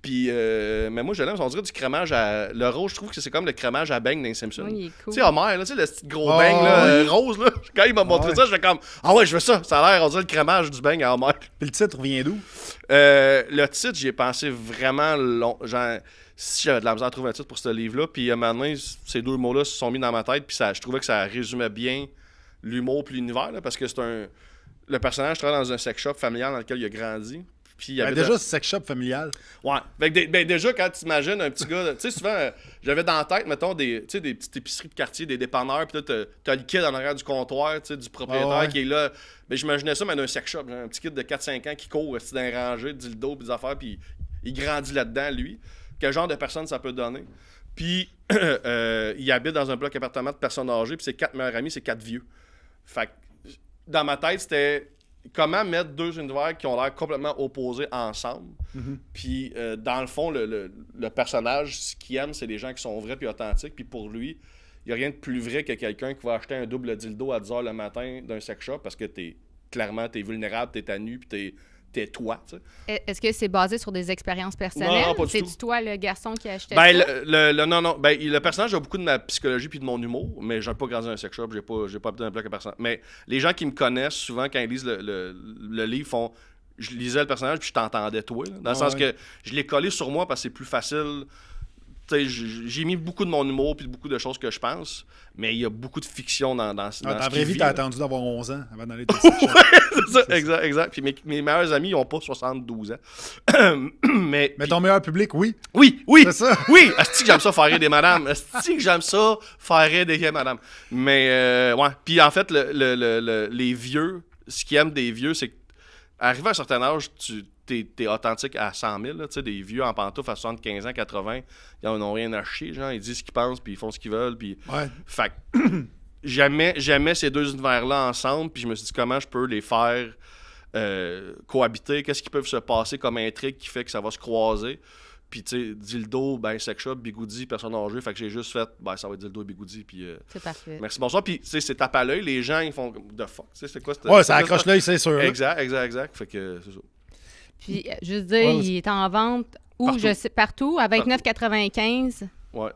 Puis, mais moi, je l'aime, on dirait du crémage à... Le rose, je trouve que c'est comme le crémage à beigne dans les Simpsons.
Oui, il est cool.
Tu sais, Homer, là, tu sais, le petit gros
Oh,
beigne, là,
oui.
rose, là. Quand il m'a montré
Ouais.
ça, j'étais comme, ah ouais, je veux ça. Ça a l'air, on dirait le crémage du beigne à Homer.
Puis le titre vient d'où?
Le titre, j'y ai pensé vraiment long. Genre, si j'avais de la misère à trouver un titre pour ce livre-là, puis maintenant, ces deux mots-là se sont mis dans ma tête, puis je trouvais que ça résumait bien l'humour puis l'univers, là, parce que c'est un... Le personnage travaille dans un sex shop familial dans lequel il a grandi. Puis il
Ben,
habite
déjà, c'est sex shop familial.
Ouais. Fait que déjà, quand tu imagines un petit gars, tu sais, souvent, j'avais dans la tête, mettons, des petites épiceries de quartier, des dépanneurs, puis là, t'as le kid en arrière du comptoir, tu sais, du propriétaire
Ah ouais.
qui est là. Mais j'imaginais ça, mais dans un sex shop, genre, un petit kid de 4-5 ans qui court, dans un rangé, dildo, puis des affaires, puis il grandit là-dedans, lui. Quel genre de personne ça peut donner? Puis, il habite dans un bloc appartement de personnes âgées, puis ses 4 meilleurs amis, c'est 4 vieux. Fait que, dans ma tête, c'était comment mettre deux univers qui ont l'air complètement opposés ensemble. Puis, dans le fond, le personnage, ce qu'il aime, c'est des gens qui sont vrais puis authentiques. Puis pour lui, il n'y a rien de plus vrai que quelqu'un qui va acheter un double dildo à 10h le matin d'un sex shop parce que t'es vulnérable, t'es à nu, puis t'es toi, tu sais.
Est-ce que c'est basé sur des expériences personnelles?
Non, pas du
C'est-tu
tout.
toi le garçon qui a acheté
Ben,
ça?
non. Ben, le personnage a beaucoup de ma psychologie puis de mon humour, mais j'ai pas grandi dans un sex shop, j'ai pas habité dans un bloc à personne. Mais les gens qui me connaissent, souvent, quand ils lisent le livre, font... Je lisais le personnage puis je t'entendais, toi. Là, dans le sens
ouais.
que je l'ai collé sur moi parce que c'est plus facile... j'ai mis beaucoup de mon humour puis beaucoup de choses que je pense, mais il y a beaucoup de fiction dans
Dans
ce
ta
qu'il
vraie vie,
vit,
t'as
là.
attendu d'avoir 11 ans avant d'aller te
C'est ça, exact. Puis mes meilleurs amis, ils n'ont pas 72 ans. mais
Mais ton meilleur public, oui.
oui,
C'est ça.
oui. Asti que j'aime ça faire rire des madames. Asti que j'aime ça faire rire des vieilles madames. Mais, ouais. Puis en fait, les vieux, ce qu'ils aiment des vieux, c'est qu'arrivé à un certain âge, t'es authentique à 100 000. Là, des vieux en pantoufles à 75 ans, 80, ils en ont rien à chier. Genre, ils disent ce qu'ils pensent, puis ils font ce qu'ils veulent. Puis...
Ouais.
Fait que j'aimais ces deux univers-là ensemble, puis je me suis dit comment je peux les faire cohabiter, qu'est-ce qui peut se passer comme intrigue qui fait que ça va se croiser. Puis, tu sais, dildo, ben, sex shop, bigoudi, personne âgée. Fait que j'ai juste fait, ben, ça va être dildo et bigoudi. Puis,
C'est parfait.
merci, bonsoir. Puis, tu sais, c'est tape à l'œil. Les gens, ils font, the fuck. Tu sais, c'est quoi?
Ouais, ça accroche l'œil, c'est sûr. là.
Exact. Fait que, c'est ça.
Puis, juste dire,
Ouais,
il est en vente où,
Partout.
je sais, partout, à 29,95.
Ouais.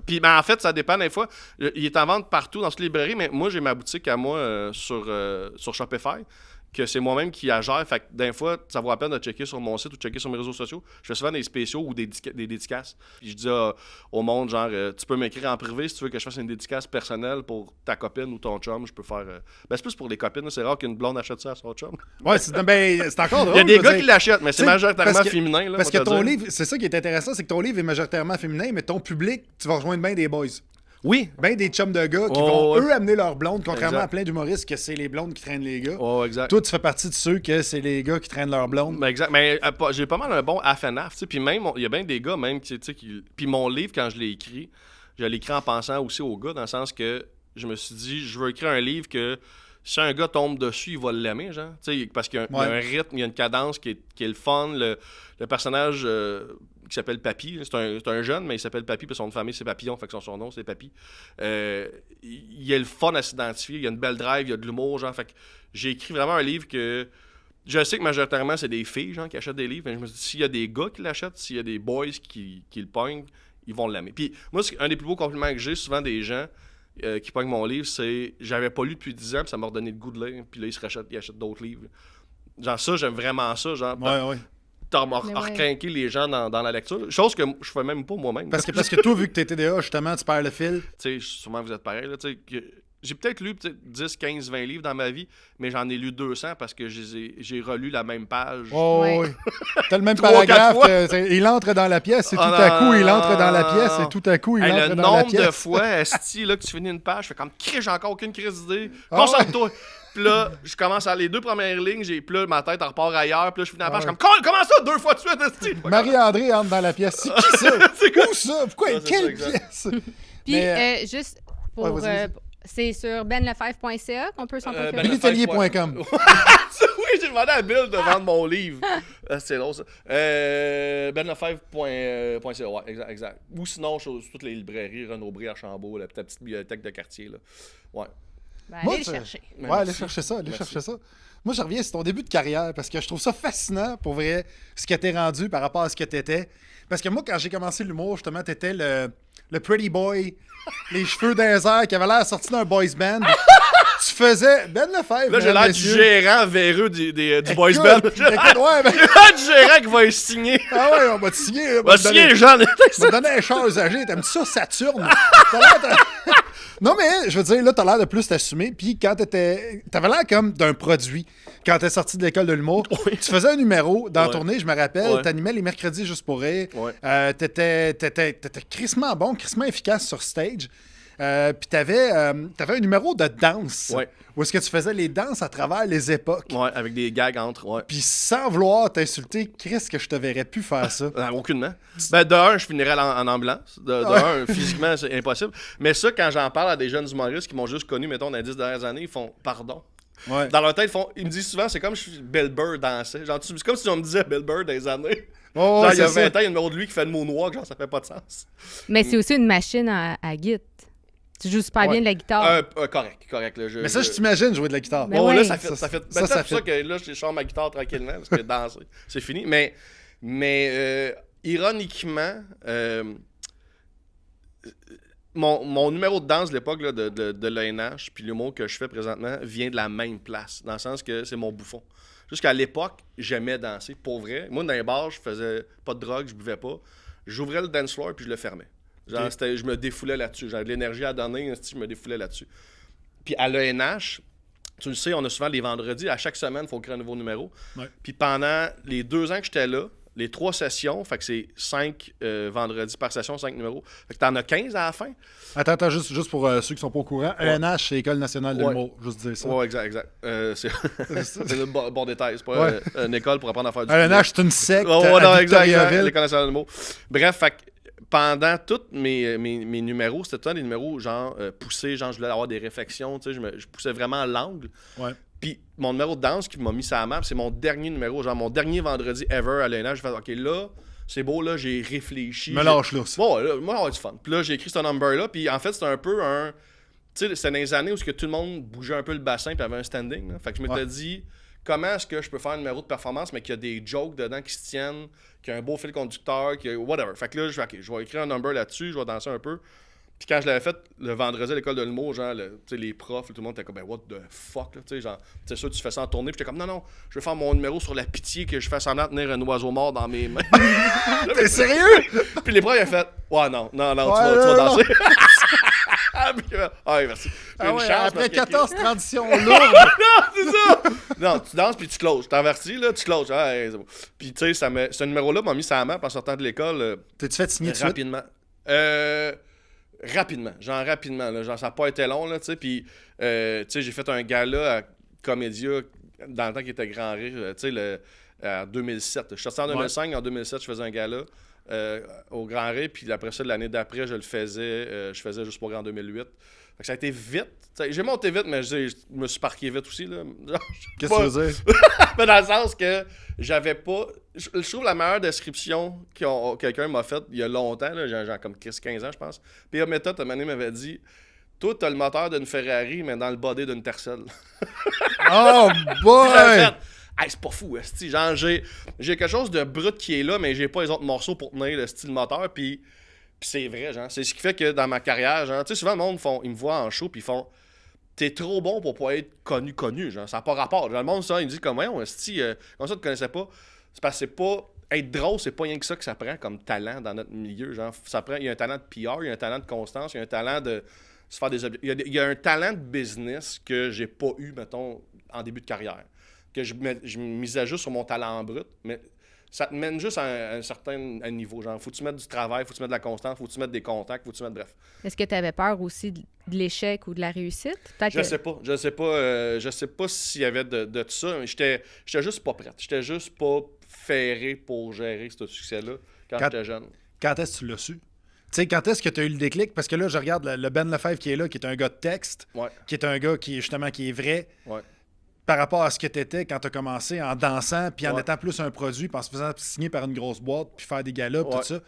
Puis, ben, en fait, ça dépend des fois. Il est en vente partout dans toutes les librairies, mais moi, j'ai ma boutique à moi sur Shopify, que c'est moi-même qui la gère. Fait que des fois, ça vaut la peine de checker sur mon site ou de checker sur mes réseaux sociaux. Je fais souvent des spéciaux ou des dédicaces. Puis je dis au monde, genre, tu peux m'écrire en privé si tu veux que je fasse une dédicace personnelle pour ta copine ou ton chum. Je peux faire... Ben, c'est plus pour les copines. Là. C'est rare qu'une blonde achète ça à son chum.
Ouais, c'est encore drôle.
Il y a des
je veux
gars
dire.
qui l'achètent, mais c'est
T'sais,
majoritairement
parce que-
féminin. Là,
Parce
faut
que
te
ton
dire.
livre, c'est ça qui est intéressant, c'est que ton livre est majoritairement féminin, mais ton public, tu vas rejoindre bien des boys.
Oui.
Ben des chums de gars qui
Oh,
vont,
ouais.
eux, amener leurs blondes, contrairement
Exact.
à plein d'humoristes que c'est les blondes qui traînent les gars.
Oh, exact.
Toi, tu fais partie de ceux que c'est les gars qui traînent leurs blondes.
Ben, exact. Mais j'ai pas mal un bon half and half. Tu sais. Puis même, il y a bien des gars, même, tu sais, qui. Puis mon livre, quand je l'ai écrit en pensant aussi aux gars, dans le sens que je me suis dit, je veux écrire un livre que si un gars tombe dessus, il va l'aimer, genre. Tu sais, parce qu'il y a, il y a un rythme, il y a une cadence qui est le fun. Le personnage qui s'appelle Papy, c'est un jeune, mais il s'appelle Papy, puis son nom de famille, c'est Papillon, fait que son surnom, c'est Papy. Il a le fun à s'identifier, il y a une belle drive, il y a de l'humour, genre. Fait que j'ai écrit vraiment un livre que... Je sais que majoritairement, c'est des filles, genre, qui achètent des livres, mais je me dis, s'il y a des gars qui l'achètent, s'il y a des boys qui le pognent, ils vont l'aimer. Puis moi, un des plus beaux compliments que j'ai souvent des gens qui pognent mon livre, c'est j'avais pas lu depuis 10 ans, puis ça m'a redonné le goût de lire, puis là, ils achètent d'autres livres. Genre ça, j'aime vraiment ça, genre
Ouais.
recrinquer les gens dans la lecture. Chose que je fais même pas moi-même.
Parce que toi, vu que t'es TDA, justement, tu perds le fil.
Tu sais, sûrement vous êtes pareil, là, tu sais, j'ai peut-être lu 10, 15, 20 livres dans ma vie, mais j'en ai lu 200 parce que j'ai relu la même page.
Oh,
Ouais.
oui. T'as le même
3 ou 4
paragraphe.
fois.
Il entre dans la pièce, et tout
Ah,
à coup, il
non,
entre dans la pièce,
non.
et tout à coup, il
Hey,
entre
le
dans la
nombre de
pièce.
fois, esti, là, que tu finis une page, je fais comme, crée, j'ai encore aucune crise d'idée.
Ah
Concentre-toi. Puis là, je commence à les 2 premières lignes, puis là, ma tête en repart ailleurs, puis là, je finis la page, je suis comme, comment ça, 2 fois de suite, esti?
Marie-André entre dans la pièce. C'est qui ça?
C'est quoi?
Où ça? Pourquoi?
Ouais, c'est
Quelle
ça, exact.
pièce?
Puis,
Mais,
juste
ouais,
pour...
vas-y.
c'est sur benlefebvre.ca qu'on peut s'en procurer.
Billitellier.com.
Oui, j'ai demandé à Bill de vendre mon livre. C'est drôle, ça. benlefebvre.ca, ouais, exact. Ou sinon, sur toutes les librairies, Renaud-Bré, Archambault, la petite bibliothèque de quartier, là. Ouais.
Ben,
Moi,
allez le
tu-
chercher.
Ouais,
Merci.
allez chercher ça, allez
Merci.
chercher ça. Moi, je reviens sur ton début de carrière parce que je trouve ça fascinant, pour vrai, ce que t'es rendu par rapport à ce que t'étais. Parce que moi, quand j'ai commencé l'humour, justement, t'étais le pretty boy, les cheveux dans les airs, qui avait l'air sorti d'un boys band. Tu faisais Ben Lefebvre.
Là, j'ai
mesdames,
l'air du
messieurs.
gérant véreux du boys
Écoute,
band.
écoute, ouais, ben,
J'ai l'air du gérant qui va y signer.
ah ouais, on va te signer. là, on
Va
va te donner-
signer, Jean.
on va te donner un char usagé. T'aimes-tu ça, Saturne? T'as l'air de- Non, mais je veux dire, là, t'as l'air de plus t'assumer. Puis quand t'avais l'air comme d'un produit. Quand t'es sorti de l'école de l'humour,
Oui.
tu faisais un numéro dans la
Ouais.
tournée, je me rappelle.
Ouais.
T'animais les mercredis juste pour rire.
Ouais.
T'étais crissement bon, crissement efficace sur stage. Puis t'avais un numéro de danse.
Ouais.
Où est-ce que tu faisais les danses à travers les époques.
Ouais, avec des gags entre. Ouais.
Puis sans vouloir t'insulter, Chris, que je te verrais plus faire ça.
Aucunement. Ben, de un, je finirais en ambulance. De un, physiquement, c'est impossible. Mais ça, quand j'en parle à des jeunes humoristes qui m'ont juste connu, mettons, dans les 10 dernières années, ils font pardon.
Ouais.
Dans leur tête, ils me disent souvent, c'est comme si Bill Burr dansait. Genre, c'est comme si on me disait Bill Burr dans les années.
Oh,
Genre, il y a
c'est
20
ça.
ans, il y a un numéro de lui qui fait le mot noir, genre, ça fait pas de sens.
Mais c'est aussi une machine à git. Tu joues super bien de la guitare.
Correct. Là,
Mais ça, je t'imagine jouer de la guitare.
Ben
Oh,
ouais.
là, ça fait.
Ça,
Ben,
ça
c'est pour
fait.
ça que là, je sors ma guitare tranquillement, parce que danser, c'est fini. Mais ironiquement, mon numéro de danse de l'époque là, de l'ANH, puis l'humour que je fais présentement, vient de la même place, dans le sens que c'est mon bouffon. Jusqu'à l'époque, j'aimais danser, pour vrai. Moi, dans les bars, je faisais pas de drogue, je buvais pas. j'ouvrais le dance floor puis je le fermais. Genre,
Ok.
je me défoulais là-dessus. J'avais de l'énergie à donner, je me défoulais là-dessus. Puis à l'ENH, tu le sais, on a souvent les vendredis. À chaque semaine, il faut créer un nouveau numéro.
Ouais.
Puis pendant les 2 ans que j'étais là, les 3 sessions, fait que c'est 5 vendredis par session, 5 numéros. Fait que t'en as 15 à la fin.
Attends, juste pour ceux qui sont pas au courant. ENH, c'est École nationale de
Ouais.
l'humour. Juste dire ça.
Ouais, exact. C'est le bon détail. C'est pas
Ouais.
une école pour apprendre à faire du
ENH, c'est une secte
Oh, ouais, non,
à
exact,
Victoriaville.
l'École nationale de mots. Bref, fait que pendant tous mes numéros, c'était tout le temps des numéros genre poussés, genre je voulais avoir des réflexions, tu sais, je poussais vraiment l'angle.
Ouais.
Puis mon numéro de danse qui m'a mis ça à la map, c'est mon dernier numéro, genre mon dernier vendredi ever à l'ENH. J'ai fait, OK, là, c'est beau, là, j'ai réfléchi.
Me lâche là, ça.
Bon, là, moi, on va avoir du fun. Puis là, j'ai écrit ce number-là, puis en fait, c'était un peu un... Tu sais, c'était dans les années où tout le monde bougeait un peu le bassin puis avait un standing. Là. Fait que je m'étais dit, comment est-ce que je peux faire un numéro de performance, mais qu'il y a des jokes dedans qui se tiennent, qu'il y a un beau fil conducteur, qu'il y a whatever. Fait que là, je vais écrire un number là-dessus, je vais danser un peu. Puis quand je l'avais fait le vendredi à l'école de l'humour, genre, tu sais, les profs, tout le monde était comme, ben, what the fuck, là, tu sais, genre, c'est sûr, tu fais ça en tournée. Puis j'étais comme, non, je vais faire mon numéro sur la pitié que je fais semblant de tenir un oiseau mort dans mes mains.
T'es sérieux?
Puis les profs, ils ont fait, ouais, non, tu
Ouais,
vas
non,
danser. Puis, merci. Puis
Ah
une
ouais,
chance
après
parce que-
14 transitions lourdes.
Non, c'est ça! Non, tu danses puis tu closes. T'avertis, là, tu closes. Ah, ouais, c'est bon. Puis, tu sais, ce numéro-là m'a mis ça à la map en sortant de l'école
T'es-tu fait signer de suite?
rapidement. Rapidement. Genre, rapidement. Là. Genre, ça n'a pas été long, là, tu sais. Puis, tu sais, j'ai fait un gala à Comédia dans le temps qui était Grand Rire, tu sais, en 2007. Je suis sorti en 2005, en 2007, je faisais un gala au Grand Rire, puis après ça, l'année d'après, je faisais juste pour en 2008. Fait que ça a été vite. T'sais, j'ai monté vite, mais je me suis parqué vite aussi. Là.
Qu'est-ce que tu veux dire?
Mais dans le sens que j'avais pas... Je trouve la meilleure description que quelqu'un m'a faite il y a longtemps, là, genre comme 15 ans, je pense. P.A. Méthode, un moment m'avait dit « Toi, t'as le moteur d'une Ferrari, mais dans le body d'une Tercel. »
Oh
J'avais
boy!
fait, hey, c'est pas fou, esti. Genre, j'ai quelque chose de brut qui est là, mais j'ai pas les autres morceaux pour tenir le style moteur. Puis c'est vrai, genre. C'est ce qui fait que dans ma carrière, genre, tu sais, souvent le monde, ils me voient en show, puis ils font, t'es trop bon pour pas être connu, genre. Ça n'a pas rapport. Genre, le monde, ça, il me dit, comme, esti, comme ça, tu connaissais pas. C'est parce que c'est pas. Être drôle, c'est pas rien que ça que ça prend comme talent dans notre milieu. Genre, il y a un talent de PR, il y a un talent de constance, il y a un talent de se faire des objectifs. Il y a un talent de business que j'ai pas eu, mettons, en début de carrière. Que je misais juste sur mon talent brut, mais ça te mène juste à un certain niveau. Genre, faut que tu mettes du travail, faut que tu mettes de la constance, faut que tu mettes des contacts, faut que tu mettes bref.
Est-ce que tu avais peur aussi de l'échec ou de la réussite? Peut-être
Je
que-
sais pas s'il y avait de ça. J'étais juste pas prête. J'étais juste pas ferré pour gérer ce succès-là quand j'étais jeune.
Quand est-ce que tu l'as su? Tu sais, quand est-ce que tu as eu le déclic? Parce que là, je regarde le Ben Lefebvre qui est là, qui est un gars de texte,
Ouais,
qui est un gars qui est vrai
ouais.
par rapport à ce que tu étais quand tu as commencé en dansant, puis en
Ouais.
étant plus un produit, puis en se faisant signer par une grosse boîte, puis faire des galas, puis
Ouais.
tout ça.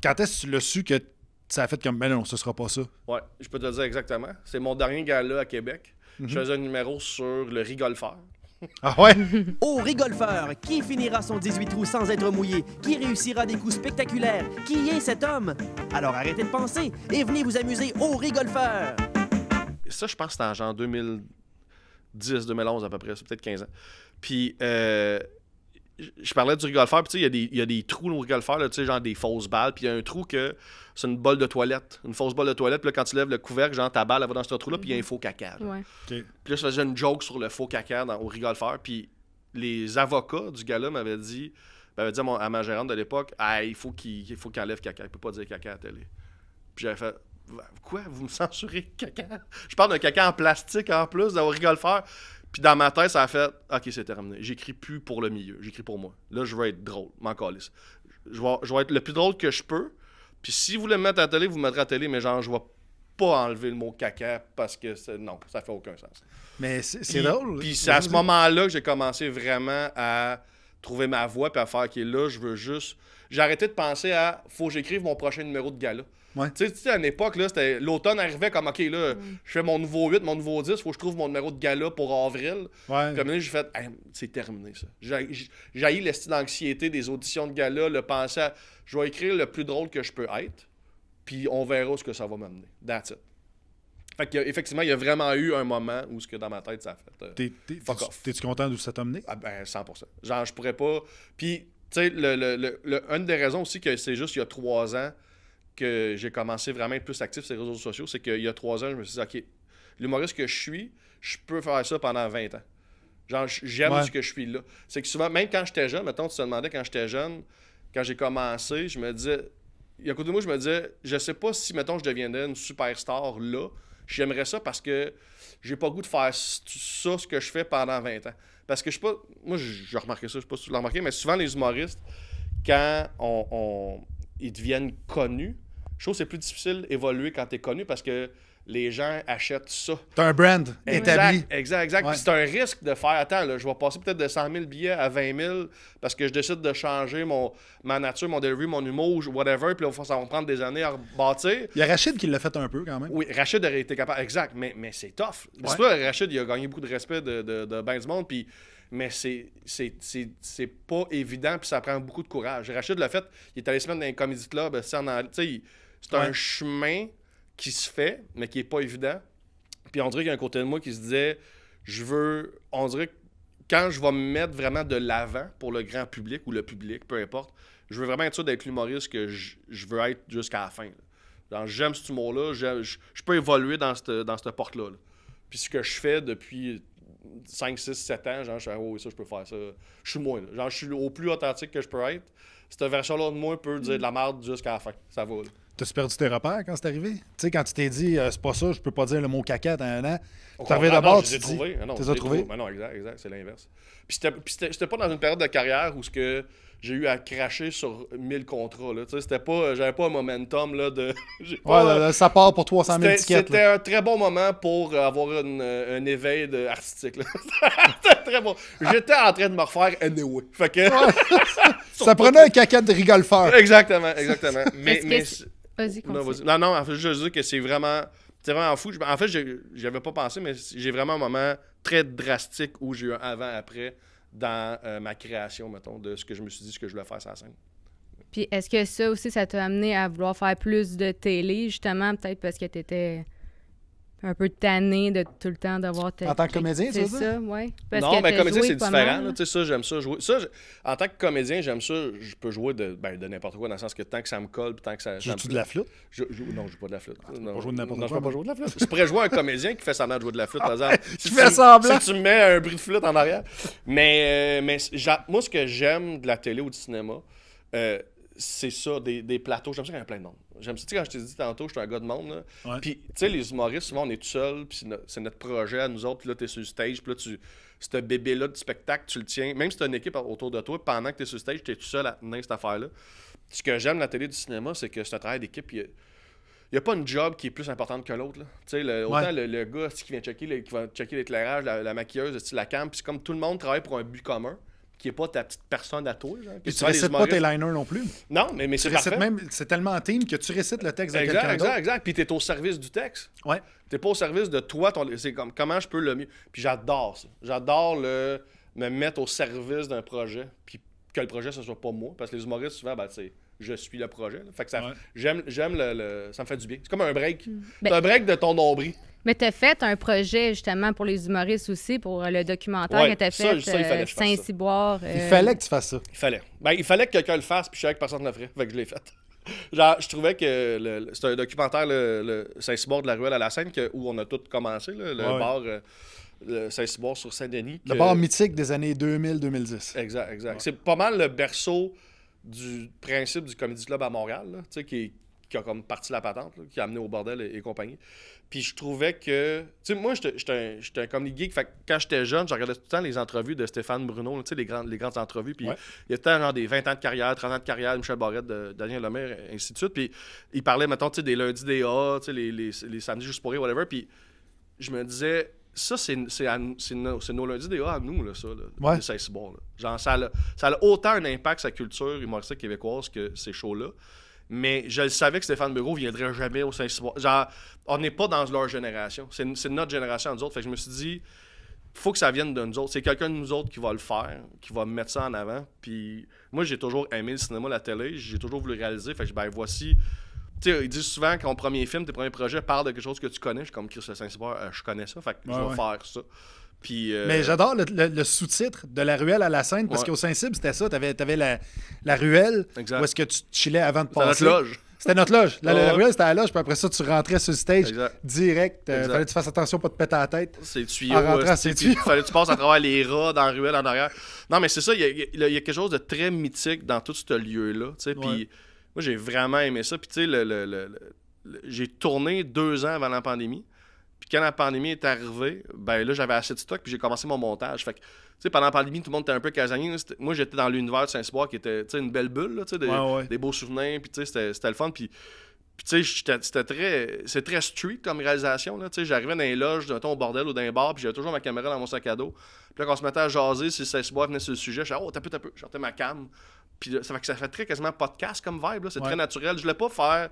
Quand est-ce que tu l'as su que ça a fait comme, ben non, ce sera pas ça?
Ouais, je peux te le dire exactement. C'est mon dernier gala à Québec.
Mhm.
Je faisais un numéro sur le rigolfeur.
Ah ouais?
Au rigolfeur, qui finira son 18 trous sans être mouillé? Qui réussira des coups spectaculaires? Qui est cet homme? Alors arrêtez de penser et venez vous amuser au rigolfeur!
Et ça, je pense que c'était en genre 2010, 2011 à peu près, c'est peut-être 15 ans. Puis, je parlais du rigolfeur, puis tu sais, il y a des trous au rigolfeur, là, tu sais, genre des fausses balles, puis il y a un trou que c'est une bolle de toilette, une fausse bolle de toilette, puis là, quand tu lèves le couvercle, genre ta balle, elle va dans ce trou-là, puis il y a un faux caca. Genre.
Ouais.
OK.
Puis là, je faisais une joke sur le faux caca au rigolfeur, puis les avocats du gars-là m'avaient dit à ma gérante de l'époque, ah, il faut qu'il enlève caca, il peut pas dire caca à la télé. Puis j'avais fait, quoi, vous me censurez caca? Je parle d'un caca en plastique en plus, au rigolfeur. Puis dans ma tête, ça a fait, ok, c'est terminé. J'écris plus pour le milieu, j'écris pour moi. Là, je veux être drôle, m'en calisse. Je vais être le plus drôle que je peux. Puis si vous voulez me mettre à la télé, vous me mettrez à la télé, mais genre, je vais pas enlever le mot caca parce que non, ça fait aucun sens.
Mais c'est
Puis-
drôle.
Puis c'est à ce moment-là que j'ai commencé vraiment à trouver ma voix puis à faire, OK, là, je veux juste... J'ai arrêté de penser à, faut que j'écrive mon prochain numéro de gala.
Ouais.
Tu sais, à une époque, là, c'était l'automne arrivait comme, OK, là, je fais mon nouveau 8, mon nouveau 10, faut que je trouve mon numéro de gala pour avril.
Ouais.
Comme là, j'ai fait, hey, c'est terminé, ça. J'ai haï l'estime d'anxiété des auditions de gala, le penser à, je vais écrire le plus drôle que je peux être, puis on verra ce que ça va m'amener. That's it. Fait que, effectivement, il y a vraiment eu un moment où, ce que dans ma tête, ça a fait. Fuck off.
T'es-tu content d'où ça t'a mené?
Ah ben, 100%. Genre, je pourrais pas... Puis, Tu sais, une des raisons aussi que c'est juste il y a 3 ans que j'ai commencé vraiment à être plus actif sur les réseaux sociaux, c'est qu'il y a 3 ans, je me suis dit, OK, l'humoriste que je suis, je peux faire ça pendant 20 ans. Genre, j'aime ce que je suis là. C'est que souvent, même quand j'étais jeune, mettons, tu te demandais quand j'étais jeune, quand j'ai commencé, je me disais, il y a un côté de moi, je me disais, je sais pas si, mettons, je deviendrais une superstar là. J'aimerais ça parce que j'ai pas le goût de faire ça, ce que je fais pendant 20 ans. Parce que je sais pas, moi, j'ai remarqué ça, je sais pas si tu l'as remarqué, mais souvent, les humoristes, quand ils deviennent connus, je trouve que c'est plus difficile d'évoluer quand t'es connu parce que les gens achètent ça.
T'as un brand établi.
Exact.
Ouais.
Puis c'est un risque de faire, attends, là, je vais passer peut-être de 100 000 billets à 20 000 parce que je décide de changer ma nature, mon delivery, mon humour, whatever. Puis là, ça va me prendre des années à rebâtir.
Il y a Rachid qui l'a fait un peu quand même.
Oui, Rachid aurait été capable. Exact, mais c'est tough. C'est pas Rachid, il a gagné beaucoup de respect de ben du monde, puis... Mais c'est pas évident, puis ça prend beaucoup de courage. Rachid l'a fait, il est allé se mettre dans les comédie clubs, c'est un chemin qui se fait, mais qui est pas évident. Puis on dirait qu'il y a un côté de moi qui se disait, on dirait que quand je vais me mettre vraiment de l'avant pour le grand public ou le public, peu importe, je veux vraiment être sûr d'être l'humoriste que je veux être jusqu'à la fin. Donc, j'aime cet humour-là, je peux évoluer dans cette porte-là. Là. Puis ce que je fais depuis 5, 6, 7 ans, genre, je fais, oh, ça, je peux faire ça. Je suis moi, là. Genre, je suis au plus authentique que je peux être. Cette version-là de moi peut dire de la merde jusqu'à la fin. Ça va, là.
T'as-tu perdu tes repères quand c'est arrivé? Tu sais, quand tu t'es dit, c'est pas ça, je peux pas dire le mot caca dans un an. T'es arrivé d'abord, tu t'es dit... Tu les as trouvés?
Non, exact, c'est l'inverse. Puis c'était pas dans une période de carrière où j'ai eu à cracher sur 1000 contrats, là. Tu sais, c'était pas... J'avais pas un momentum, là, de...
ça part pour 300 000 tickets.
C'était un très bon moment pour avoir un éveil artistique, là. C'était très bon. J'étais en train de me refaire anyway. Fait que...
Ça prenait un caca de rigolfeur.
Exactement. mais
Vas-y, continue.
Non, en fait, je veux dire que c'est vraiment fou. En fait, j'avais pas pensé, mais j'ai vraiment un moment très drastique où j'ai eu un avant-après dans ma création, mettons, de ce que je me suis dit, ce que je voulais faire sur la scène.
Puis est-ce que ça aussi, ça t'a amené à vouloir faire plus de télé, justement, peut-être parce que t'étais un peu tanné de tout le temps d'avoir...
En tant que comédien,
c'est
tu veux dire?
ça, oui.
Non, mais comédien, c'est différent. Tu sais, ça, j'aime ça jouer. Ça, en tant que comédien, j'aime ça. Je peux jouer de n'importe quoi, dans le sens que tant que ça me colle, puis tant que ça...
Joues-tu de la flûte?
Non, je joue pas de la flûte.
Non, pas jouer de n'importe quoi.
Je peux pas jouer de la flûte. Je pourrais jouer un comédien qui fait semblant de jouer de la flûte, par exemple.
Qui fait semblant?
Si tu me mets un bruit de flûte en arrière. Mais moi, ce que j'aime de la télé ou du cinéma, c'est ça, des plateaux. J'aime ça quand il y a plein de monde. J'aime ça, tu sais, quand je t'ai dit tantôt, je suis un gars de monde. Là. Ouais. Puis, tu sais, les humoristes, souvent, on est tout seul, puis c'est notre projet à nous autres, puis là, t'es sur le stage, puis là, ce bébé-là du spectacle, tu le tiens. Même si t'as une équipe autour de toi, pendant que t'es sur le stage, t'es tout seul à tenir cette affaire-là. Ce que j'aime de la télé du cinéma, c'est que c'est un travail d'équipe. Il n'y a pas une job qui est plus importante que l'autre. Tu sais, autant le gars qui vient checker l'éclairage, la maquilleuse, la cam, puis c'est comme tout le monde travaille pour un but commun, qui n'est pas ta petite personne à toi. Genre.
Puis tu récites pas tes liners non plus.
Non, mais c'est parfait.
C'est tellement intime que tu récites le texte de quelqu'un d'autre.
Exact. Puis tu es au service du texte.
Ouais.
Tu n'es pas au service de toi. C'est comme comment je peux le mieux. Puis j'adore ça. J'adore me mettre au service d'un projet. Puis que le projet, ce soit pas moi. Parce que les humoristes, souvent, je suis le projet. Là. Fait que j'aime ça me fait du bien. C'est comme un break. C'est un break de ton nombril.
Mais t'as fait un projet, justement, pour les humoristes aussi, pour le documentaire que t'as fait, Saint-Cyboire.
Il fallait que tu fasses ça.
Il fallait que quelqu'un le fasse, puis je savais que personne ne le ferait. Fait que je l'ai fait. Genre, je trouvais que c'est un documentaire, le Saint-Cyboire de la Ruelle à la Seine, où on a tout commencé, là, le bar Saint-Cyboire sur Saint-Denis.
Le bar mythique des années 2000-2010.
Exact. Ouais. C'est pas mal le berceau du principe du Comedy Club à Montréal, là, qui a comme parti la patente, là, qui a amené au bordel et compagnie. Puis je trouvais que... Tu sais, moi, j'étais un comedy geek. Fait que quand j'étais jeune, je regardais tout le temps les entrevues de Stéphane Bruno, tu sais, les grandes entrevues. Puis il y avait genre des 20 ans de carrière, 30 ans de carrière, Michel Barrette, Daniel Lemire, ainsi de suite. Puis il parlait, mettons, tu sais, des lundis des A, tu sais, les samedis juste pour rire, whatever. Puis je me disais... Ça, c'est nos lundis des A à nous, là, ça, là, des Saint-Cyboire. Genre, ça a autant un impact sur la culture humoristique québécoise que ces shows-là. Mais je le savais que Stéphane Bureau ne viendrait jamais au Saint-Cyboire. Genre, on n'est pas dans leur génération. C'est notre génération à nous autres. Fait que je me suis dit, faut que ça vienne de nous autres. C'est quelqu'un de nous autres qui va le faire, qui va mettre ça en avant. Puis moi, j'ai toujours aimé le cinéma, la télé. J'ai toujours voulu réaliser. Fait que voici... Tu sais, ils disent souvent que ton premier film, tes premiers projets parlent de quelque chose que tu connais. Je suis comme Chris le Saint-Cyboire, je connais ça. Fait que je vais faire ça. Puis,
Mais j'adore le sous-titre de la ruelle à la scène, parce qu'au Saint-Cybe, c'était ça. T'avais la ruelle,
Exact.
où est-ce que tu chillais avant de
C'était
passer.
notre loge.
C'était notre loge. La
Ouais.
ruelle, c'était la loge, puis après ça, tu rentrais sur le stage
Exact.
direct.
Exact.
Fallait que tu fasses attention, pas te péter la tête.
C'est tuyau.
En rentrant, c'est
puis
tuyau.
Fallait que tu passes à travers les rats dans la ruelle en arrière. Non, mais c'est ça, il y a quelque chose de très mythique dans tout ce lieu-là. Puis
Ouais.
moi, j'ai vraiment aimé ça. Puis tu sais, j'ai tourné 2 ans avant la pandémie. Puis quand la pandémie est arrivée, ben là, j'avais assez de stock, puis j'ai commencé mon montage. Fait que, tu sais, pendant la pandémie, tout le monde était un peu casanier. Moi, j'étais dans l'univers de Saint-Cyboire qui était, tu sais, une belle bulle, là, tu sais, des beaux souvenirs, puis tu sais, c'était le fun. Puis tu sais, c'est très street comme réalisation, là. Tu sais, j'arrivais dans les loges, mettons, au bordel ou dans les bars, puis j'avais toujours ma caméra dans mon sac à dos. Puis là, quand on se mettait à jaser, si Saint-Cyboire venait sur le sujet, je disais, oh, t'as peu. Je sortais ma cam. Puis là, ça fait très quasiment podcast comme vibe, là. C'est très naturel. Je voulais pas faire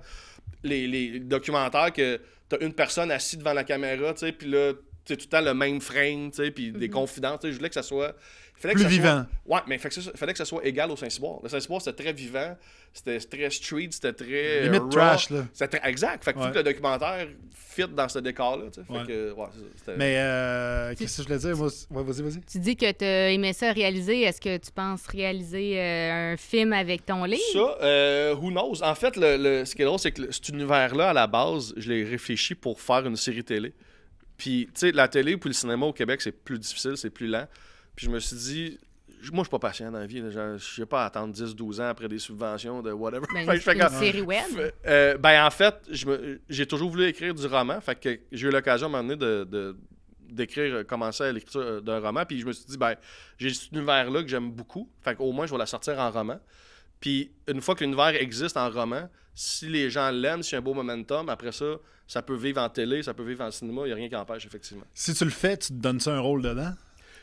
les documentaires que t'as une personne assise devant la caméra, tu sais, puis là, c'est tout le temps le même frame, tu sais, puis des confidences, tu sais. Je voulais que ça soit...
Plus vivant.
Ouais, mais fallait que ça soit égal au Saint-Cyboire. Le Saint-Cyboire, c'était très vivant, c'était très street, c'était très
Limite
raw.
trash, là.
Exact. Fait que faut que le documentaire fit dans ce décor-là, tu sais. Fait que, c'est ça, c'était...
Mais qu'est-ce que je voulais dire? Moi, vas-y.
Tu dis que tu aimais ça réaliser. Est-ce que tu penses réaliser un film avec ton livre?
Ça, who knows? En fait, ce qui est drôle, c'est que cet univers-là, à la base, je l'ai réfléchi pour faire une série télé. Puis, tu sais, la télé puis le cinéma au Québec, c'est plus difficile, c'est plus lent. Puis je me suis dit, moi, je suis pas patient dans la vie. Je sais pas attendre 10-12 ans après des subventions de whatever.
Ben, c'est une série web.
Ben, en fait, j'ai toujours voulu écrire du roman. Fait que j'ai eu l'occasion à un moment donné d'écrire, commencer à l'écriture d'un roman. Puis je me suis dit, ben, j'ai cet univers-là que j'aime beaucoup. Fait qu'au moins, je vais la sortir en roman. Puis une fois que l'univers existe en roman, si les gens l'aiment, s'il y a un beau momentum, après ça, ça peut vivre en télé, ça peut vivre en cinéma. Il n'y a rien qui empêche, effectivement.
Si tu le fais, tu te donnes ça un rôle dedans?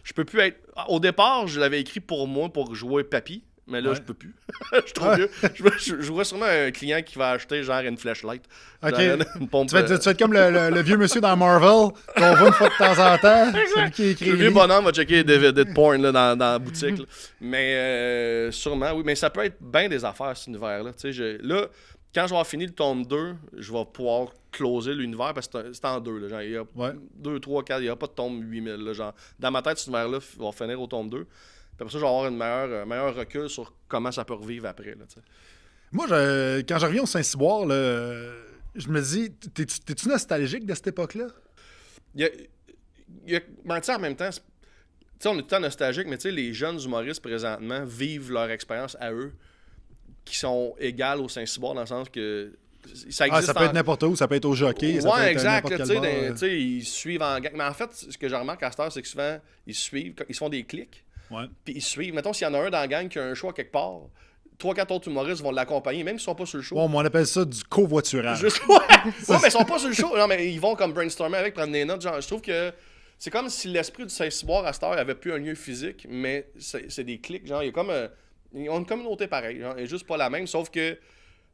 Je peux plus être... Au départ, je l'avais écrit pour moi, pour jouer papy. Mais là, je peux plus. Je suis trop vieux. Je vois sûrement un client qui va acheter genre une flashlight.
OK.
Genre une pompe,
Tu vas être comme le vieux monsieur dans Marvel qu'on voit une fois de temps en temps. Celui qui écrit
le vieux bonhomme va checker des DVD de porn là, dans la boutique. Là. Mais sûrement, oui. Mais ça peut être bien des affaires, cet univers-là. Là, quand je vais avoir fini le tome 2, je vais pouvoir closer l'univers parce que c'est en 2. Là, genre, il y a 2, 3, 4, il n'y a pas de tome 8000. Là, genre. Dans ma tête, cet univers-là va finir au tome 2. Puis après ça, je vais avoir un meilleur recul sur comment ça peut revivre après. Là,
moi, quand je reviens au Saint-Cyboire, là, je me dis, t'es-tu nostalgique de cette époque-là?
Mais en même temps, on est tout le temps nostalgique, mais les jeunes humoristes présentement vivent leur expérience à eux qui sont égales au Saint-Cyboire dans le sens que ça existe.
Ça peut être n'importe où, ça peut être au jockey. Ça peut être
exact.
n'importe quel bar.
Ils suivent en gang. Mais en fait, ce que je remarque à cette heure, c'est que souvent, ils suivent, ils se font des clics.
Ouais.
Puis ils suivent. Mettons, s'il y en a un dans la gang qui a un choix quelque part, 3-4 autres humoristes vont l'accompagner, même s'ils sont pas sur le show.
Ouais, on appelle ça du covoiturage.
Ouais, mais ils sont pas sur le show. Non, mais ils vont comme brainstormer avec, prendre des notes. Genre, je trouve que c'est comme si l'esprit du Saint-Cyboire à cette heure avait plus un lieu physique, mais c'est des clics. Genre, il y a comme ils ont une communauté pareille. Genre, elle est juste pas la même, sauf que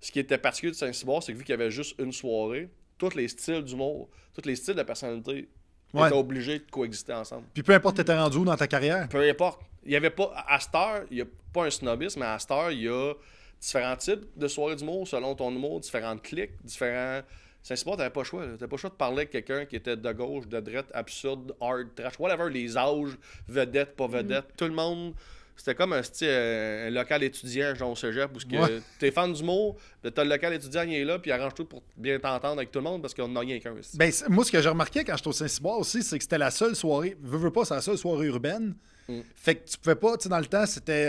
ce qui était particulier du Saint-Cyboire, c'est que vu qu'il y avait juste une soirée, tous les styles d'humour, tous les styles de personnalité étaient obligés de coexister ensemble.
Puis peu importe t'étais rendu où dans ta carrière.
Peu importe. Il y avait pas, à cette heure, il n'y a pas un snobisme, mais à cette heure, il y a différents types de soirées d'humour selon ton humour, différentes clics, différents... Saint-Cyboire, t'avais pas le choix. T'avais pas le choix de parler avec quelqu'un qui était de gauche, de droite, absurde, hard, trash, whatever, les âges, vedette, pas vedette, tout le monde... C'était comme un local étudiant, genre au cégep, où t'es fan d'humour, t'as le local étudiant, il est là, puis arrange tout pour bien t'entendre avec tout le monde parce qu'on n'a rien qu'un.
Ben, moi, ce que j'ai remarqué quand j'étais au Saint-Cyboire aussi, c'est que c'était la seule soirée, veux pas, c'est la seule soirée urbaine. Fait que tu pouvais pas, tu sais, dans le temps, c'était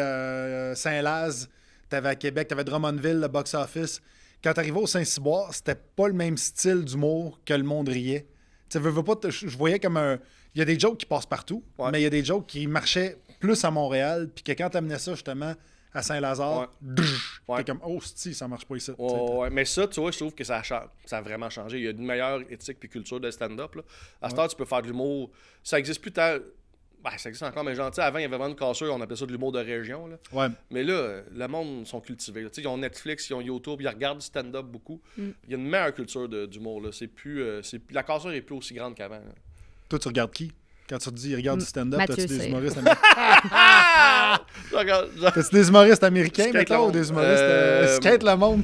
Saint-Laz, t'avais à Québec, t'avais Drummondville, le box-office. Quand t'arrivais au Saint-Cyboire, c'était pas le même style d'humour que le monde riait. Tu sais, veux pas, je voyais comme un... Il y a des jokes qui passent partout, mais il y a des jokes qui marchaient plus à Montréal, puis que quand t'amenais ça, justement, à Saint-Lazare, t'es comme, oh, si, ça marche pas ici.
Mais ça, tu vois, je trouve que ça a vraiment changé. Il y a une meilleure éthique puis culture de stand-up. Là. À ce temps, tu peux faire de l'humour. Ça existe plus tant... Ben, ça existe encore, mais genre, avant, il y avait vraiment une cassure, on appelait ça de l'humour de région. Là.
Ouais.
Mais là, le monde sont cultivés. Ils ont Netflix, ils ont YouTube, ils regardent du stand-up beaucoup. Il y a une meilleure culture d'humour. Là. La cassure est plus aussi grande qu'avant. Là.
Toi, tu regardes qui? Quand tu te dis, regarde du stand-up,
Mathieu
t'as-tu des
Cyr.
humoristes américains? T'as-tu des humoristes américains,
Skate
mettons, ou
le
des
monde.
humoristes skate le monde?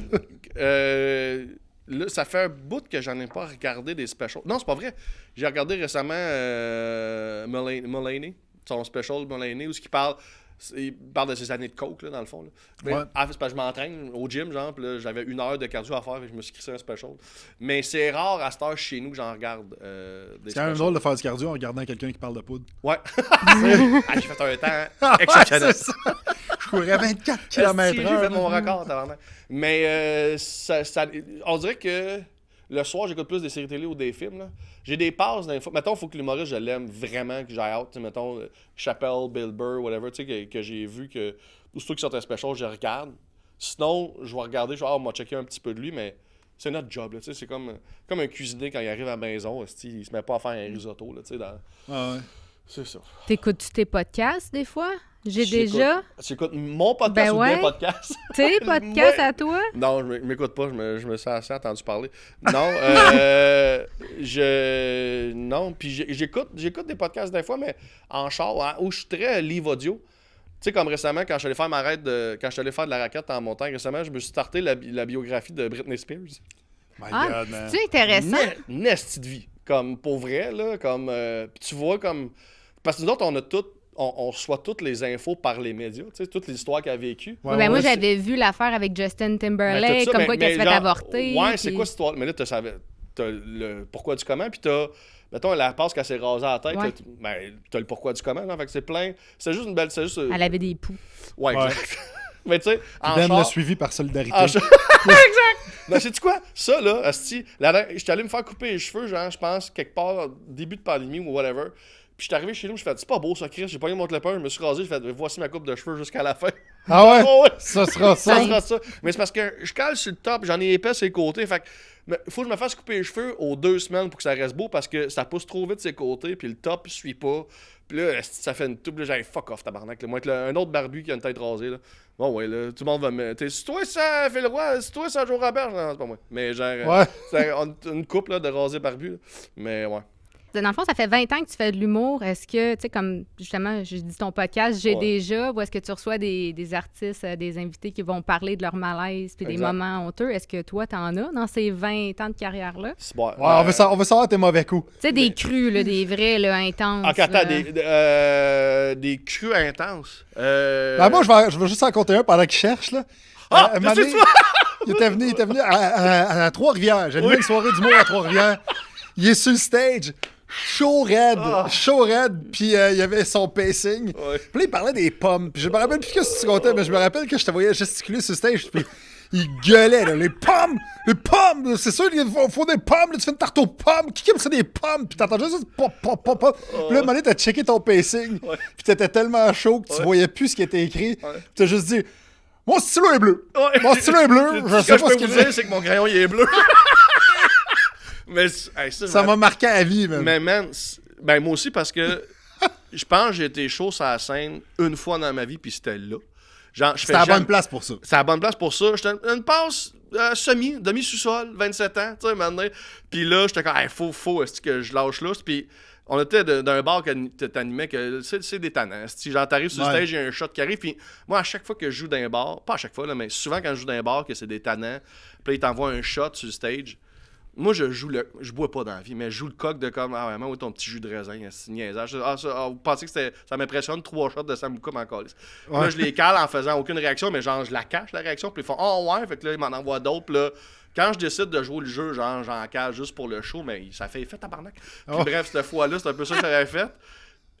là, ça fait un bout que j'en ai pas regardé des specials. Non, c'est pas vrai. J'ai regardé récemment Mulaney, son special Mulaney, où il parle de ses années de coke, là, dans le fond. Là. Mais,
Ouais.
c'est parce que je m'entraîne au gym, genre, puis là, j'avais 1 heure de cardio à faire, et je me suis crissé un special. Mais c'est rare à cette heure chez nous que j'en regarde des
C'est quand même
specials.
drôle de faire du cardio en regardant quelqu'un qui parle de poudre.
Ouais. J'ai fait un temps exceptionnel.
C'est ça. Je courais 24
Esti,
km/h.
J'ai fait mon record, tabarnak. Mais on dirait que le soir, j'écoute plus des séries télé ou des films. Là. J'ai des passes dans les fois. Mettons, il faut que l'humoriste, je l'aime vraiment, que j'aille out. Mettons, Chappelle, Bill Burr, whatever, tu sais, que j'ai vu que. Aussitôt qu'il sort un special, je regarde. Sinon, je vais regarder, je vais on m'a checké un petit peu de lui, mais c'est notre job. Là, c'est comme un cuisinier quand il arrive à la maison, il se met pas à faire un risotto. Là,
Ah ouais.
C'est ça.
T'écoutes-tu tes podcasts des fois?
J'écoute-
Déjà
J'écoute mon podcast
Ben
ou
ouais.
des podcasts?
tes podcasts
Ouais.
à toi?
Non, je m'écoute pas, je me suis assez entendu parler. Non, non, puis j'écoute des podcasts des fois, mais en char, hein, où je suis très livre audio. Tu sais, comme récemment, quand je suis allé faire quand je suis allé faire de la raquette en montagne, récemment, je me suis starté la biographie de Britney Spears.
My
Ah,
God, man.
c'est intéressant.
Nestie de vie. Comme, pour vrai, là, comme... puis tu vois, comme... Parce que nous autres, on reçoit toutes les infos par les médias, tu sais, toute l'histoire qu'elle a vécue.
Ouais,
Ben, moi,
ouais,
j'avais vu l'affaire avec Justin
Ben,
Timberlake,
tout ça,
comme
mais-
quoi qu'elle se
mais
fait
genre,
avorter.
Ouais, c'est
puis-
quoi cette histoire? Mais là, t'as le pourquoi du comment, puis t'as, mettons, la passe qu'elle s'est rasée à la tête,
Ouais.
là, ben, t'as le pourquoi du comment, là, fait que c'est plein. C'est juste une belle. C'est juste.
Elle avait des poux.
Ouais,
Ouais.
exact. Mais tu sais, en
Ben l'a
char.
suivi par solidarité.
Exact! Ben, sais-tu quoi? Ça, là, asti, j'étais allé me faire couper les cheveux, genre, je pense, quelque part, début de pandémie ou whatever. Puis j'étais arrivé chez nous, j'ai fait, c'est pas beau ça, Chris. J'ai pogné mon clépin, je me suis rasé, j'ai fait, voici ma coupe de cheveux jusqu'à la fin.
Ah ouais?
Oh, ouais.
Ça sera ça.
Ça sera ça. Mais c'est parce que je cale sur le top, j'en ai épais sur les côtés. Fait que faut que je me fasse couper les cheveux aux 2 semaines pour que ça reste beau parce que ça pousse trop vite ses côtés, puis le top il suit pas. Puis là, ça fait une toupe, là, j'ai fuck off, tabarnak. Là. Moi, avec un autre barbu qui a une tête rasée, là. Bon, ouais, là, tout le monde va me. C'est toi, ça fait le roi, c'est toi, ça joue Robert. Non, c'est pas moi. Mais genre,
Ouais.
c'est une coupe là, de rasé barbu. Là. Mais ouais.
Dans le fond, ça fait 20 ans que tu fais de l'humour. Est-ce que, tu sais, comme justement, j'ai dit ton podcast, J'ai
Ouais.
déjà, ou est-ce que tu reçois des artistes, des invités qui vont parler de leur malaise puis des
Exact.
moments honteux? Est-ce que toi, t'en as dans ces 20 ans de carrière-là?
C'est bon.
Ouais, on veut savoir tes mauvais coups.
Tu sais, des crus, là, des vrais, là, intenses.
Ok, attends,
là.
des crus intenses.
Ben, moi, je vais juste en compter un pendant qu'il cherche, là.
Ah,
un moment
qu'est-ce que
donné, il était venu à Trois-Rivières. J'ai animé une soirée d'humour à Trois-Rivières. Il est sur le stage, chaud raide, puis il y avait son pacing.
Ouais.
Puis là, il parlait des pommes. Puis je me rappelle plus ce que tu comptais, mais je me rappelle que je te voyais gesticuler sur le stage, puis il gueulait, là, les pommes, c'est sûr, il faut des pommes, là, tu fais une tarte aux pommes, qui aime ça des pommes? Puis t'entends juste pop, pop, pop, pop. Puis là, à un moment donné, t'as checké ton pacing,
Ouais.
puis t'étais tellement chaud que tu
Ouais.
voyais plus ce qui était écrit.
Ouais.
Puis t'as juste dit, mon stylo est bleu.
Ouais.
Mon stylo est bleu, je
Ce
sais
que je
pas
peux
ce
vous
qu'il
dire,
dit.
c'est que mon crayon, il est bleu. Mais hey,
Ça m'a marqué à vie, même.
Mais man, ben moi aussi parce que je pense que j'ai été chaud sur la scène une fois dans ma vie puis c'était là. Genre, je fais
C'était à la
jamais-
bonne place pour ça.
C'est la bonne place pour ça. J'étais une passe demi-sous-sol, 27 ans, tu sais, maintenant. Puis là, j'étais comme, hey, faut est-ce que je lâche là. Puis on était d'un bar que t'animais, que c'est détonnant. Si genre, t'arrives sur le
Ouais.
stage, il y a un shot qui arrive. Puis moi, à chaque fois que je joue dans un bar, pas à chaque fois, là, mais souvent quand je joue dans un bar, que c'est détonnant, puis là, ils t'envoient un shot sur le stage. Moi, je bois pas dans la vie, mais je joue le coq de comme, ah vraiment, oui, ton petit jus de raisin, c'est niaisage. Vous pensez que ça m'impressionne, 3 shots de Sambuca m'en calisse.
Ouais.
Là, je les cale en faisant aucune réaction, mais genre, je la cache, la réaction, puis ils font, oh ouais, fait que là, ils m'en envoient d'autres, puis là, quand je décide de jouer le jeu, genre, j'en cale juste pour le show, mais ça fait effet, tabarnak. Puis
Oh.
bref, cette fois-là, c'est un peu ça que j'avais fait.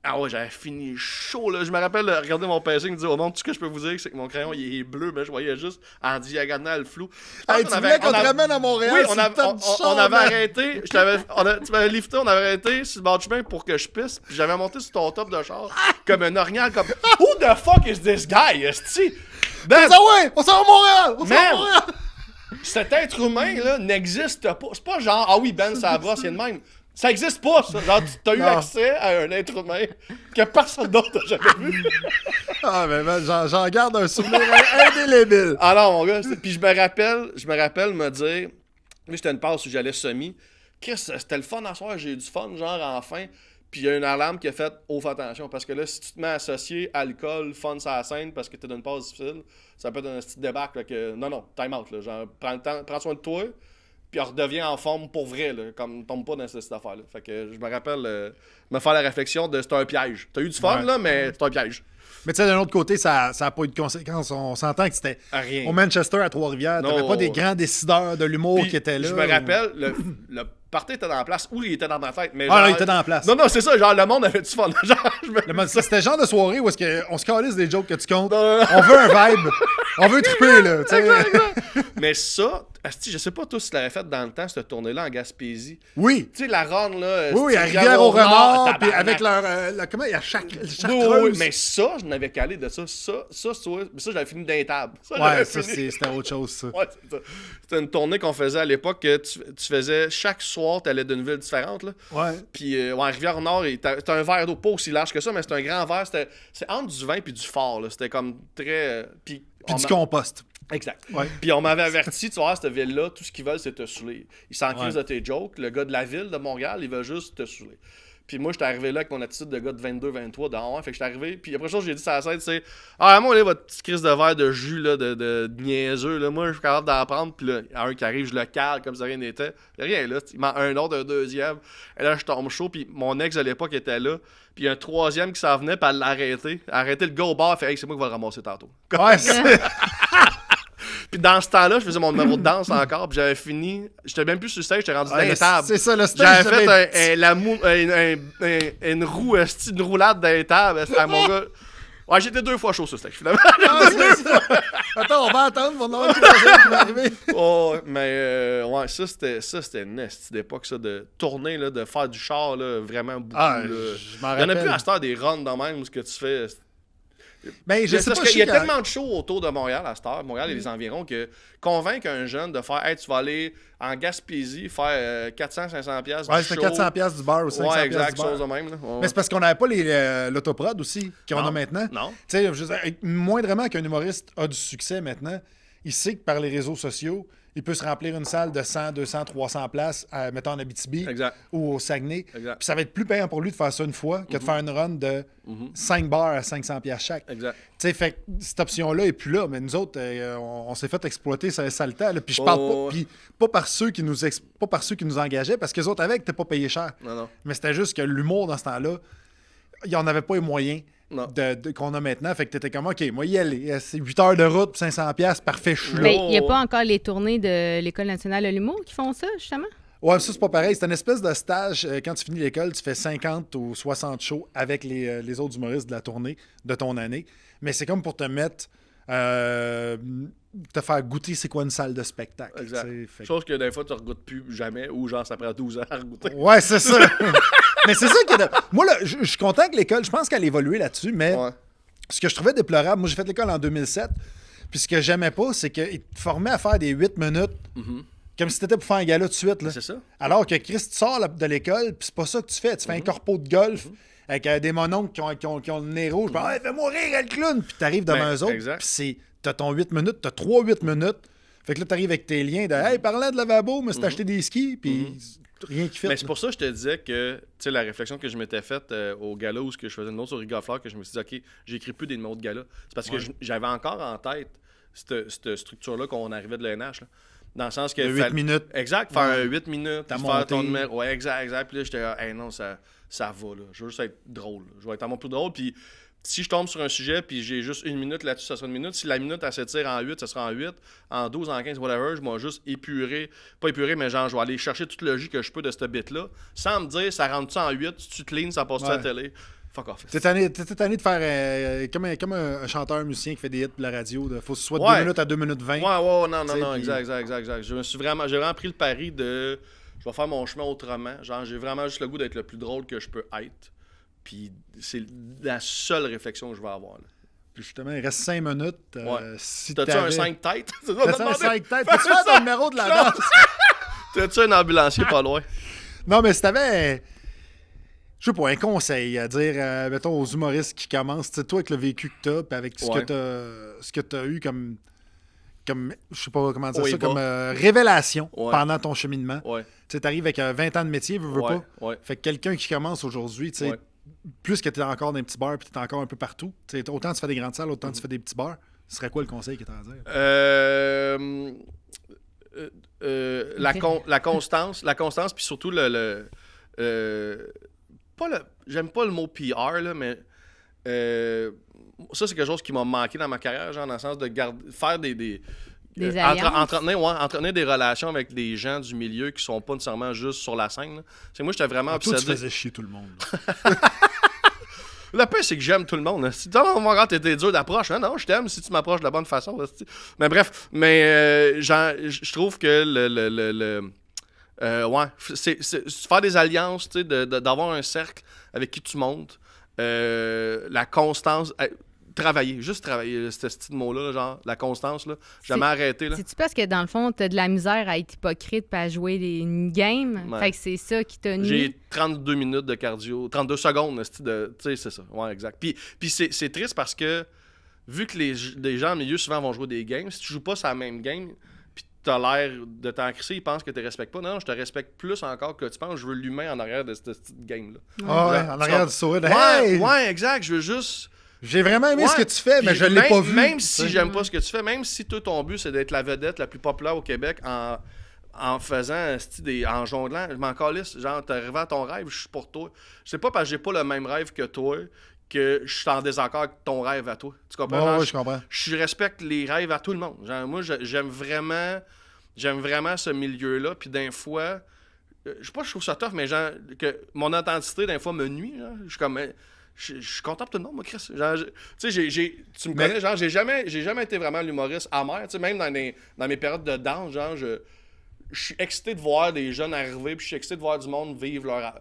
Ah ouais, j'avais fini chaud, là. Je me rappelle de regarder mon pacing et dire, au monde, tout ce que je peux vous dire, c'est que mon crayon, il est bleu, mais je voyais juste en diagonale flou. Je pense
Hey,
qu'on
tu
avait-
voulais qu'on
on
te
avait-
ramène à Montréal?
Oui,
sur
on
le
avait,
top du
on
char,
avait
man.
arrêté. Tu m'avais lifté, on avait arrêté sur le bord du chemin pour que je pisse. Puis j'avais monté sur ton top de char comme un orignal, comme Who the fuck is this guy, esti? Ben,
Ah ouais, on s'en va à Montréal! On s'en va à
Man!
Montréal!
cet être humain là n'existe pas. C'est pas genre ah oui Ben ça brosse, il est de même. Ça existe pas ça. Genre tu as eu
Non.
accès à un être humain que personne d'autre n'a jamais vu.
Ah, mais man, j'en garde un souvenir indélébile.
Ah non, mon gars. Puis je me rappelle me dire, oui, j'étais une passe où j'allais semi. Chris, c'était le fun à soir, j'ai eu du fun, genre enfin. Puis il y a une alarme qui a fait, oh, fais attention, parce que là, si tu te mets à associer alcool, fun sur la scène, parce que t'es dans une passe difficile, ça peut être un petit débarque, là, que non, time out, là, genre, prends soin de toi, puis redevient en forme pour vrai, là, comme tombe pas dans cette affaire-là. Fait que je me rappelle me faire la réflexion de c'est un piège. T'as eu du fun,
Ouais.
là, mais c'est un piège.
Mais tu sais, d'un autre côté, ça n'a pas eu de conséquences. On s'entend que c'était
Rien.
au Manchester à Trois-Rivières. T'avais
Non.
pas des grands décideurs de l'humour
Puis,
qui étaient là.
Je me rappelle, le party était dans la place où il était dans ma tête. Mais
Ah
genre-
non, il était dans la place.
Non, c'est ça, genre le monde avait du fun. Genre, je me-
C'était le genre de soirée où est-ce qu'on se calisse des jokes que tu comptes.
Non.
On veut un vibe. On veut triper, là. tu sais.
Mais ça, asti, je sais pas tous si tu l'avais fait dans le temps, cette tournée-là en Gaspésie.
Oui.
Tu sais, la run, là.
Oui, à
asti,
Rivière-au-Renard, puis
tabarnak.
avec leur. Comment il y a chaque
Oui,
chartreuse.
mais ça, je n'avais calé de ça. Ça, j'avais fini d'un table. Ça,
Ouais,
j'avais
ça,
fini.
c'était autre chose, ça.
Ouais, c'est ça. C'était une tournée qu'on faisait à l'époque que tu faisais chaque soir, tu allais d'une ville différente. Là.
Ouais.
Puis, ouais, Rivière-Nord, c'était un verre d'eau pas aussi large que ça, mais c'était un grand verre. C'est entre du vin puis du fort. Là. C'était comme très. Puis
Puis
on
du
m'a-
compost.
Exact.
Ouais.
Puis on m'avait averti, tu vois, cette ville-là, tout ce qu'ils veulent, c'est te saouler. Ils s'en crisent
Ouais.
de tes jokes. Le gars de la ville de Montréal, il veut juste te saouler. Puis moi, j'étais arrivé là avec mon attitude de gars de 22-23 dehors. Fait que j'étais arrivé. Puis après ça, j'ai dit ça à la scène, c'est ah, moi, là, votre petite crise de verre de jus, là, de niaiseux, là, moi, je suis capable d'en prendre. Puis là, il y a un qui arrive, je le cale comme si rien n'était. Il y a rien là. Il m'en un autre, un deuxième. Et là, je tombe chaud. Puis mon ex à l'époque était là. Puis il y a un troisième qui s'en venait, puis elle l'a arrêté. Arrêté le gars au bar, elle fait hey, c'est moi qui vais le ramasser tantôt.
Ouais, c'est.
Puis dans ce temps-là, je faisais mon numéro de danse encore, puis j'avais fini. J'étais même plus sur le stage, j'étais rendu dans
Ouais,
les tables.
c'est ça, le stage.
J'avais fait une roue, une roulade dans les tables. C'était mon gars. Ouais, j'étais 2 fois chaud sur le stage, finalement.
Attends, on va attendre mon nom qui va arriver.
Oh, mais ouais, ça c'était une esti d'époque, ça, de tourner, là, de faire du char, là, vraiment beaucoup.
Ah,
là.
je m'en
Il y en a
rappelle.
plus à cette heure des runs de même où ce que tu fais.
Mais je sais
Parce
pas,
qu'il y a
je sais
tellement de shows autour de Montréal à cette heure, Montréal et les environs, que convaincre un jeune de faire hey, tu vas aller en Gaspésie faire 400-500$ du
Ouais, c'était
show.
400$ du bar ou 500$
Ouais, exact,
du bar.
chose de même. Là. Ouais.
Mais c'est parce qu'on n'avait pas l'autoprod aussi, qu'on a
Non.
maintenant.
Non.
Tu sais, je veux dire, moindrement qu'un humoriste a du succès maintenant, il sait que par les réseaux sociaux, il peut se remplir une salle de 100, 200, 300 places, mettons en Abitibi
Exact.
ou au Saguenay.
Exact.
Puis ça va être plus payant pour lui de faire ça une fois que de faire une run de 5 bars à 500$ chaque.
Exact.
Tu sais, fait que cette option-là est plus là. Mais nous autres, on s'est fait exploiter ça le temps. Là. Puis je parle
Oh.
pas, puis pas par ceux qui nous engageaient, parce que les autres avec, t'es pas payé cher.
Non.
Mais c'était juste que l'humour dans ce temps-là, il n'y en avait pas les moyens
Non.
qu'on a maintenant. Fait que t'étais comme, OK, moi, y aller. C'est 8 heures de route, 500$, parfait, je suis là.
Mais il n'y a pas encore les tournées de l'École nationale de l'humour qui font ça, justement?
Ouais, ça, c'est pas pareil. C'est une espèce de stage. Quand tu finis l'école, tu fais 50 ou 60 shows avec les autres humoristes de la tournée de ton année. Mais c'est comme pour te mettre... te faire goûter c'est quoi une salle de spectacle.
Exact.
tu sais. Fait que-
Chose que des fois, tu ne regoutes plus jamais, ou genre, ça prend 12 ans à regoûter.
Ouais, c'est ça. Mais c'est ça qui est... Moi, là, je suis content que l'école, je pense qu'elle a évolué là-dessus, mais
Ouais.
ce que je trouvais déplorable, moi, j'ai fait l'école en 2007, puis ce que j'aimais pas, c'est qu'ils te formaient à faire des 8 minutes comme si t'étais pour faire un gala tout de suite. Là.
C'est ça.
Alors que Chris, tu sors de l'école, puis c'est pas ça que tu fais. Tu fais un corpo de golf avec des mononcles qui ont le nez rouge. Puis, hey, fais-moi rire, le clown! Puis t'arrives devant
Ben,
eux autres,
exact.
puis t'as ton 8 minutes, t'as 3 8 minutes. Fait que là, t'arrives avec tes liens de Hey, parlant de lavabo, mais c'est acheté des skis, puis rien qui fait.
Mais c'est pour ça que je te disais que, tu sais, la réflexion que je m'étais faite au gala où je faisais une note sur Riga Fleur, que je me suis dit, OK, j'écris plus des numéros de gala. C'est parce que j'avais encore en tête cette structure-là qu'on arrivait de l'ENH. Là. Dans le sens que.
De 8 minutes.
Exact, faire un 8 minutes,
T'as
puis faire ton
monté.
numéro. Ouais, exact. Puis là, j'étais, hey, non, ça va, là. Je veux juste être drôle. Là. Je vais être à mon plus drôle. Puis si je tombe sur un sujet, puis j'ai juste 1 minute là-dessus, ça sera 1 minute. Si la minute, elle s'étire en 8, ça sera en 8. En 12, en 15, whatever, je vais juste épurer. Pas épurer, mais genre, je vais aller chercher toute le jus que je peux de cette bit-là, sans me dire, ça rentre-tu en 8, si tu clean, ça passe-tu à la télé. Fuck off.
T'es tanné de faire comme un chanteur musicien qui fait des hits pour la radio. Faut que ce soit de
Ouais.
2 minutes à 2 minutes 20.
Ouais, non,
T'sais, puis-
exact. J'ai vraiment pris le pari de. Je vais faire mon chemin autrement. Genre, j'ai vraiment juste le goût d'être le plus drôle que je peux être. Puis c'est la seule réflexion que je vais avoir. Là.
Puis justement, il reste 5 minutes.
Ouais.
Si
T'as-tu un 5 têtes?
T'as-tu un 5 têtes? Peux-tu faire ton numéro de la danse?
T'as-tu un ambulancier pas loin?
Non, mais si t'avais, je sais pas, un conseil à dire, mettons, aux humoristes qui commencent, tu sais, toi, avec le vécu que t'as, puis avec
Ouais.
ce que t'as eu comme, je sais pas comment dire
Haut et
ça,
bas.
comme révélation
Ouais.
pendant ton cheminement.
Ouais.
Tu sais, t'arrives avec 20 ans de métier, veux
Ouais,
pas.
ouais.
Fait que quelqu'un qui commence aujourd'hui, tu sais,
Ouais.
plus que t'es encore dans un petit bar, puis t'es encore un peu partout, tu sais, autant tu fais des grandes salles, autant tu fais des petits bars, ce serait quoi le conseil que t'as à dire?
la constance, puis surtout j'aime pas le mot PR, là, mais ça, c'est quelque chose qui m'a manqué dans ma carrière, genre dans le sens de faire des
alliances.
entretenir des relations avec des gens du milieu qui sont pas nécessairement juste sur la scène. Là. C'est moi, j'étais vraiment
Toi, tu
obsédé.
faisais chier tout le monde.
Le pire, c'est que j'aime tout le monde. Hein. Si t'es dur d'approche, hein? Non, je t'aime si tu m'approches de la bonne façon. Là, mais bref, je trouve que c'est faire des alliances, d'avoir un cercle avec qui tu montes, la constance, juste travailler, ce petit mot-là, genre la constance, là, jamais arrêter.
C'est-tu parce que dans le fond, t'as de la misère à être hypocrite et à jouer une game?
Ouais.
Fait que c'est ça qui t'a nuit.
J'ai 32 minutes de cardio, 32 secondes, tu sais, c'est ça. Ouais, exact. Puis c'est triste parce que, vu que les gens en milieu souvent vont jouer des games, si tu joues pas sur la même game, puis t'as l'air de t'en crisser, ils pensent que tu respectes pas. Non, je te respecte plus encore que tu penses. Je veux l'humain en arrière de cette petite game-là.
Ah ouais, en arrière du sourire.
Ouais, exact. Je veux juste.
J'ai vraiment aimé ce que tu fais, mais je l'ai pas vu.
Même si j'aime pas ce que tu fais, même si toi, ton but, c'est d'être la vedette la plus populaire au Québec en faisant, en jonglant, je m'en calisse. Genre, t'es arrivé à ton rêve, je suis pour toi. C'est pas parce que j'ai pas le même rêve que toi que je suis en désaccord avec ton rêve à toi. Tu comprends?
Oui, je comprends.
Je respecte les rêves à tout le monde. Genre, moi, j'aime vraiment ce milieu-là. Puis d'un fois, je sais pas, je trouve ça tough, mais genre, que mon authenticité, d'un fois, me nuit. Genre. Je suis comme... Je suis content pour tout le monde, moi, Chris. Genre, tu sais, tu me connais, genre, j'ai jamais été vraiment l'humoriste amer. Tu sais, même dans mes périodes de danse, genre, je suis excité de voir des jeunes arriver, puis je suis excité de voir du monde vivre leur...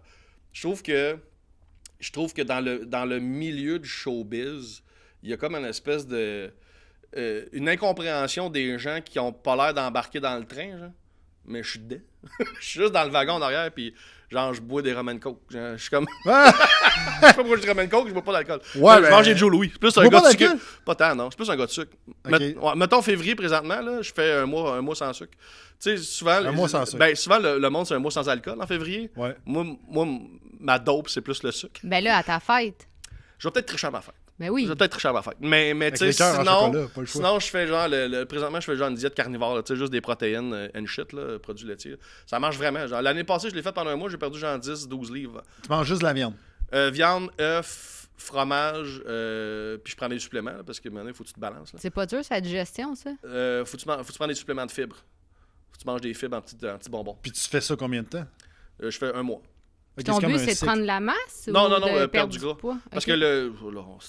Je trouve que dans le milieu du showbiz, il y a comme une espèce de... une incompréhension des gens qui ont pas l'air d'embarquer dans le train, genre. Mais je suis dedans. Je suis juste dans le wagon en arrière, puis genre, je bois des rum and coke. Je suis comme... Je sais pas pourquoi je dis rum and coke, je bois pas d'alcool.
Ouais,
je mange des Joe Louis. C'est plus un gars de sucre. Pas tant, non. C'est plus un gars de sucre.
Okay.
Mettons février, présentement, là, je fais un mois sans sucre. Tu sais, souvent...
Un mois sans sucre.
Ben, souvent, le monde, c'est un mois sans alcool en février.
Ouais.
Moi, ma dope, c'est plus le sucre.
Ben là, à ta fête.
Je vais peut-être tricher à ma fête.
Ben oui.
Je vais peut-être tricher à ma fête. Mais tu sais, sinon, je fais genre, présentement, je fais genre une diète carnivore, tu sais, juste des protéines and shit, là, produits laitiers. Ça marche vraiment. Genre, l'année passée, je l'ai fait pendant un mois, j'ai perdu genre 10-12 livres.
Tu manges juste de la viande?
Viande, œufs, fromage, puis je prends des suppléments, là, parce que maintenant, il faut que tu te balances. Là.
C'est pas dur, sa digestion, ça?
Faut que tu prennes des suppléments de fibres. Faut que tu manges des fibres en petits bonbons.
Puis tu fais ça combien de temps?
Je fais un mois.
Ton but, c'est de prendre la masse?
Non,
ou
perdre du gras.
Poids?
Parce que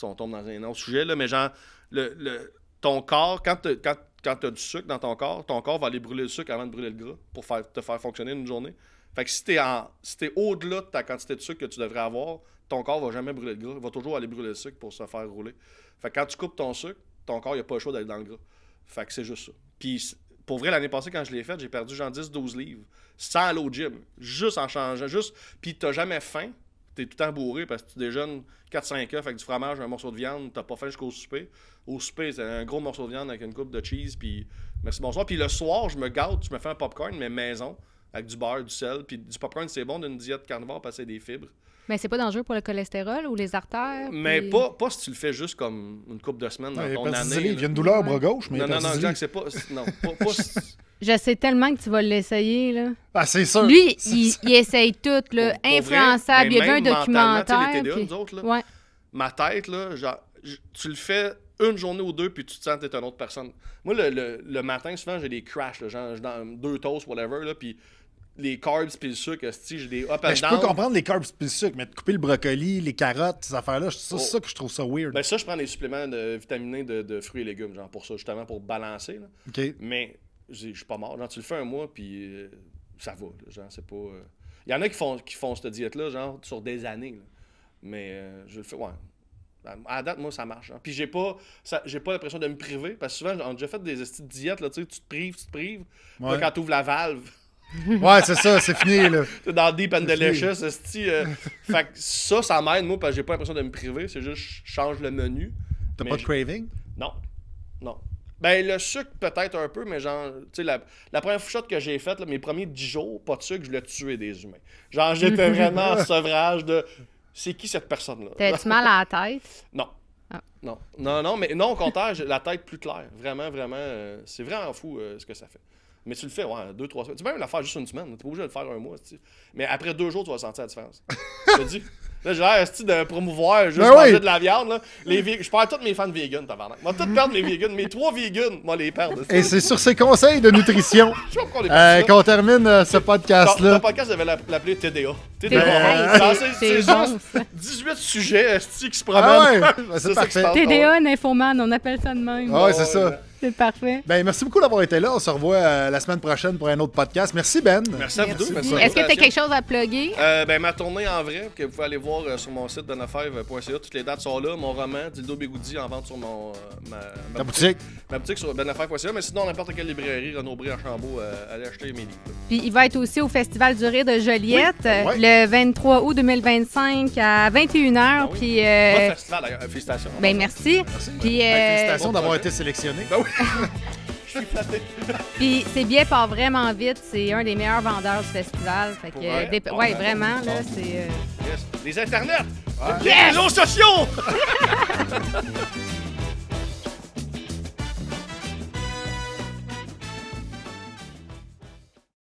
on tombe dans un autre sujet, là, mais genre, ton corps, quand tu as du sucre dans ton corps va aller brûler le sucre avant de brûler le gras pour te faire fonctionner une journée. Fait que si t'es au-delà de ta quantité de sucre que tu devrais avoir, ton corps va jamais brûler le gras. Il va toujours aller brûler le sucre pour se faire rouler. Fait que quand tu coupes ton sucre, ton corps, il n'a pas le choix d'aller dans le gras. Fait que c'est juste ça. Puis pour vrai, l'année passée, quand je l'ai fait, j'ai perdu genre 10-12 livres. Sans aller au gym. Juste en changeant. Puis t'as jamais faim. T'es tout le temps bourré parce que tu déjeunes 4-5 œufs avec du fromage, un morceau de viande. T'as pas faim jusqu'au souper. Au souper, c'est un gros morceau de viande avec une coupe de cheese. Puis merci, bonsoir. Puis le soir, je me gâte. Je me fais un popcorn, mais maison. Avec du beurre, du sel. Puis du popcorn, c'est bon d'une diète carnivore parce que c'est des fibres.
Mais c'est pas dangereux pour le cholestérol ou les artères?
Mais
puis...
pas si tu le fais juste comme une couple de semaines dans ton année.
Il y a une douleur au bras gauche, mais
non, exact, c'est pas... Non, pas
Je sais tellement que tu vas l'essayer, là.
Ah, c'est sûr.
Lui, il essaye tout, là. Influençable. Il y a vu un documentaire.
Les TDA,
puis...
nous autres, là,
ouais.
ma tête, là, genre, tu le fais une journée ou deux, puis tu te sens que t'es une autre personne. Moi, le matin, souvent, j'ai des crashs, là, genre, dans 2 toasts, whatever, là, puis les carbs puis le sucre, j'ai des up and down.
Je peux comprendre les carbs puis le sucre, mais de couper le brocoli, les carottes, ces affaires-là, c'est ça que je trouve ça weird.
Ben ça, je prends des suppléments de vitaminés de fruits et légumes, genre pour ça, justement, pour balancer. Là.
OK.
Mais je suis pas mort. Genre, tu le fais un mois, puis ça va. Là, genre, c'est pas... Il y en a qui font cette diète-là, genre, sur des années. Là. Mais je le fais, ouais. À la date, moi, ça marche. Hein. Puis j'ai pas l'impression de me priver, parce que souvent, on a déjà fait des diètes, là, tu sais, tu te prives.
Ouais.
Là, quand tu ouvres la valve...
Ouais, c'est ça, c'est fini, là.
T'es dans Deep and Delicious, fait que ça m'aide, moi, parce que j'ai pas l'impression de me priver, c'est juste je change le menu.
T'as pas de craving?
Non. Ben, le sucre, peut-être un peu, mais genre, tu sais, la première shot que j'ai faite, là, mes premiers 10 jours, pas de sucre, je l'ai tué des humains. Genre, j'étais vraiment en sevrage de... C'est qui cette personne-là?
T'as-tu mal à la tête?
Non.
Ah.
Non, mais non, au contraire, j'ai la tête plus claire. Vraiment, c'est vraiment fou ce que ça fait. Mais tu le fais, 2-3 semaines. Tu peux même la faire juste une semaine. T'es pas obligé de le faire un mois, t'sais. Mais après 2 jours, tu vas sentir la différence. Je te dis. Là, j'ai l'air de promouvoir juste manger de la viande. Là. Je perds tous mes fans vegan, tabarnak. Moi, tous perdre mes vegans. Mes 3 vegans, moi, les perdre.
Et c'est sur ces conseils de nutrition
Je sais pas pourquoi on est parti là.
qu'on termine ce podcast-là.
Ton podcast, devait l'appeler TDA.
C'est
genre
bon, ça.
18 sujets qui se
Ah
promènent.
ouais, ben, c'est
ça qui se
parfait.
passe.
TDA, Nymphoman, on appelle ça de même.
Ah ouais, c'est ça.
C'est parfait.
Ben, merci beaucoup d'avoir été là. On se revoit la semaine prochaine pour un autre podcast. Merci, Ben.
Merci à vous deux. Merci.
Est-ce que tu as quelque chose à plugger?
Ben, ma tournée en vrai, que vous pouvez aller voir sur mon site benafève.ca. Toutes les dates sont là. Mon roman, Dildo Bigoudi, en vente sur
Ta boutique.
Ma boutique sur benafève.ca. Mais sinon, n'importe quelle librairie, Renaud-Bré, Archambault, allez acheter mes livres.
Puis il va être aussi au Festival du Rire de Joliette
Oui.
le 23 août 2025 à 21h.
Ah oui.
Puis,
Bon festival, d'ailleurs. Félicitations.
ben merci.
Merci.
Puis,
Félicitations
bon
d'avoir
projet.
été sélectionné.
Ben oui. Je suis flatté.
puis ces billets partent vraiment vite. C'est un des meilleurs vendeurs du festival. Fait
Pour
que,
vrai?
ouais,
Bon,
vraiment,
bon.
là, c'est...
Yes. Les internets.
Ouais.
Les réseaux sociaux.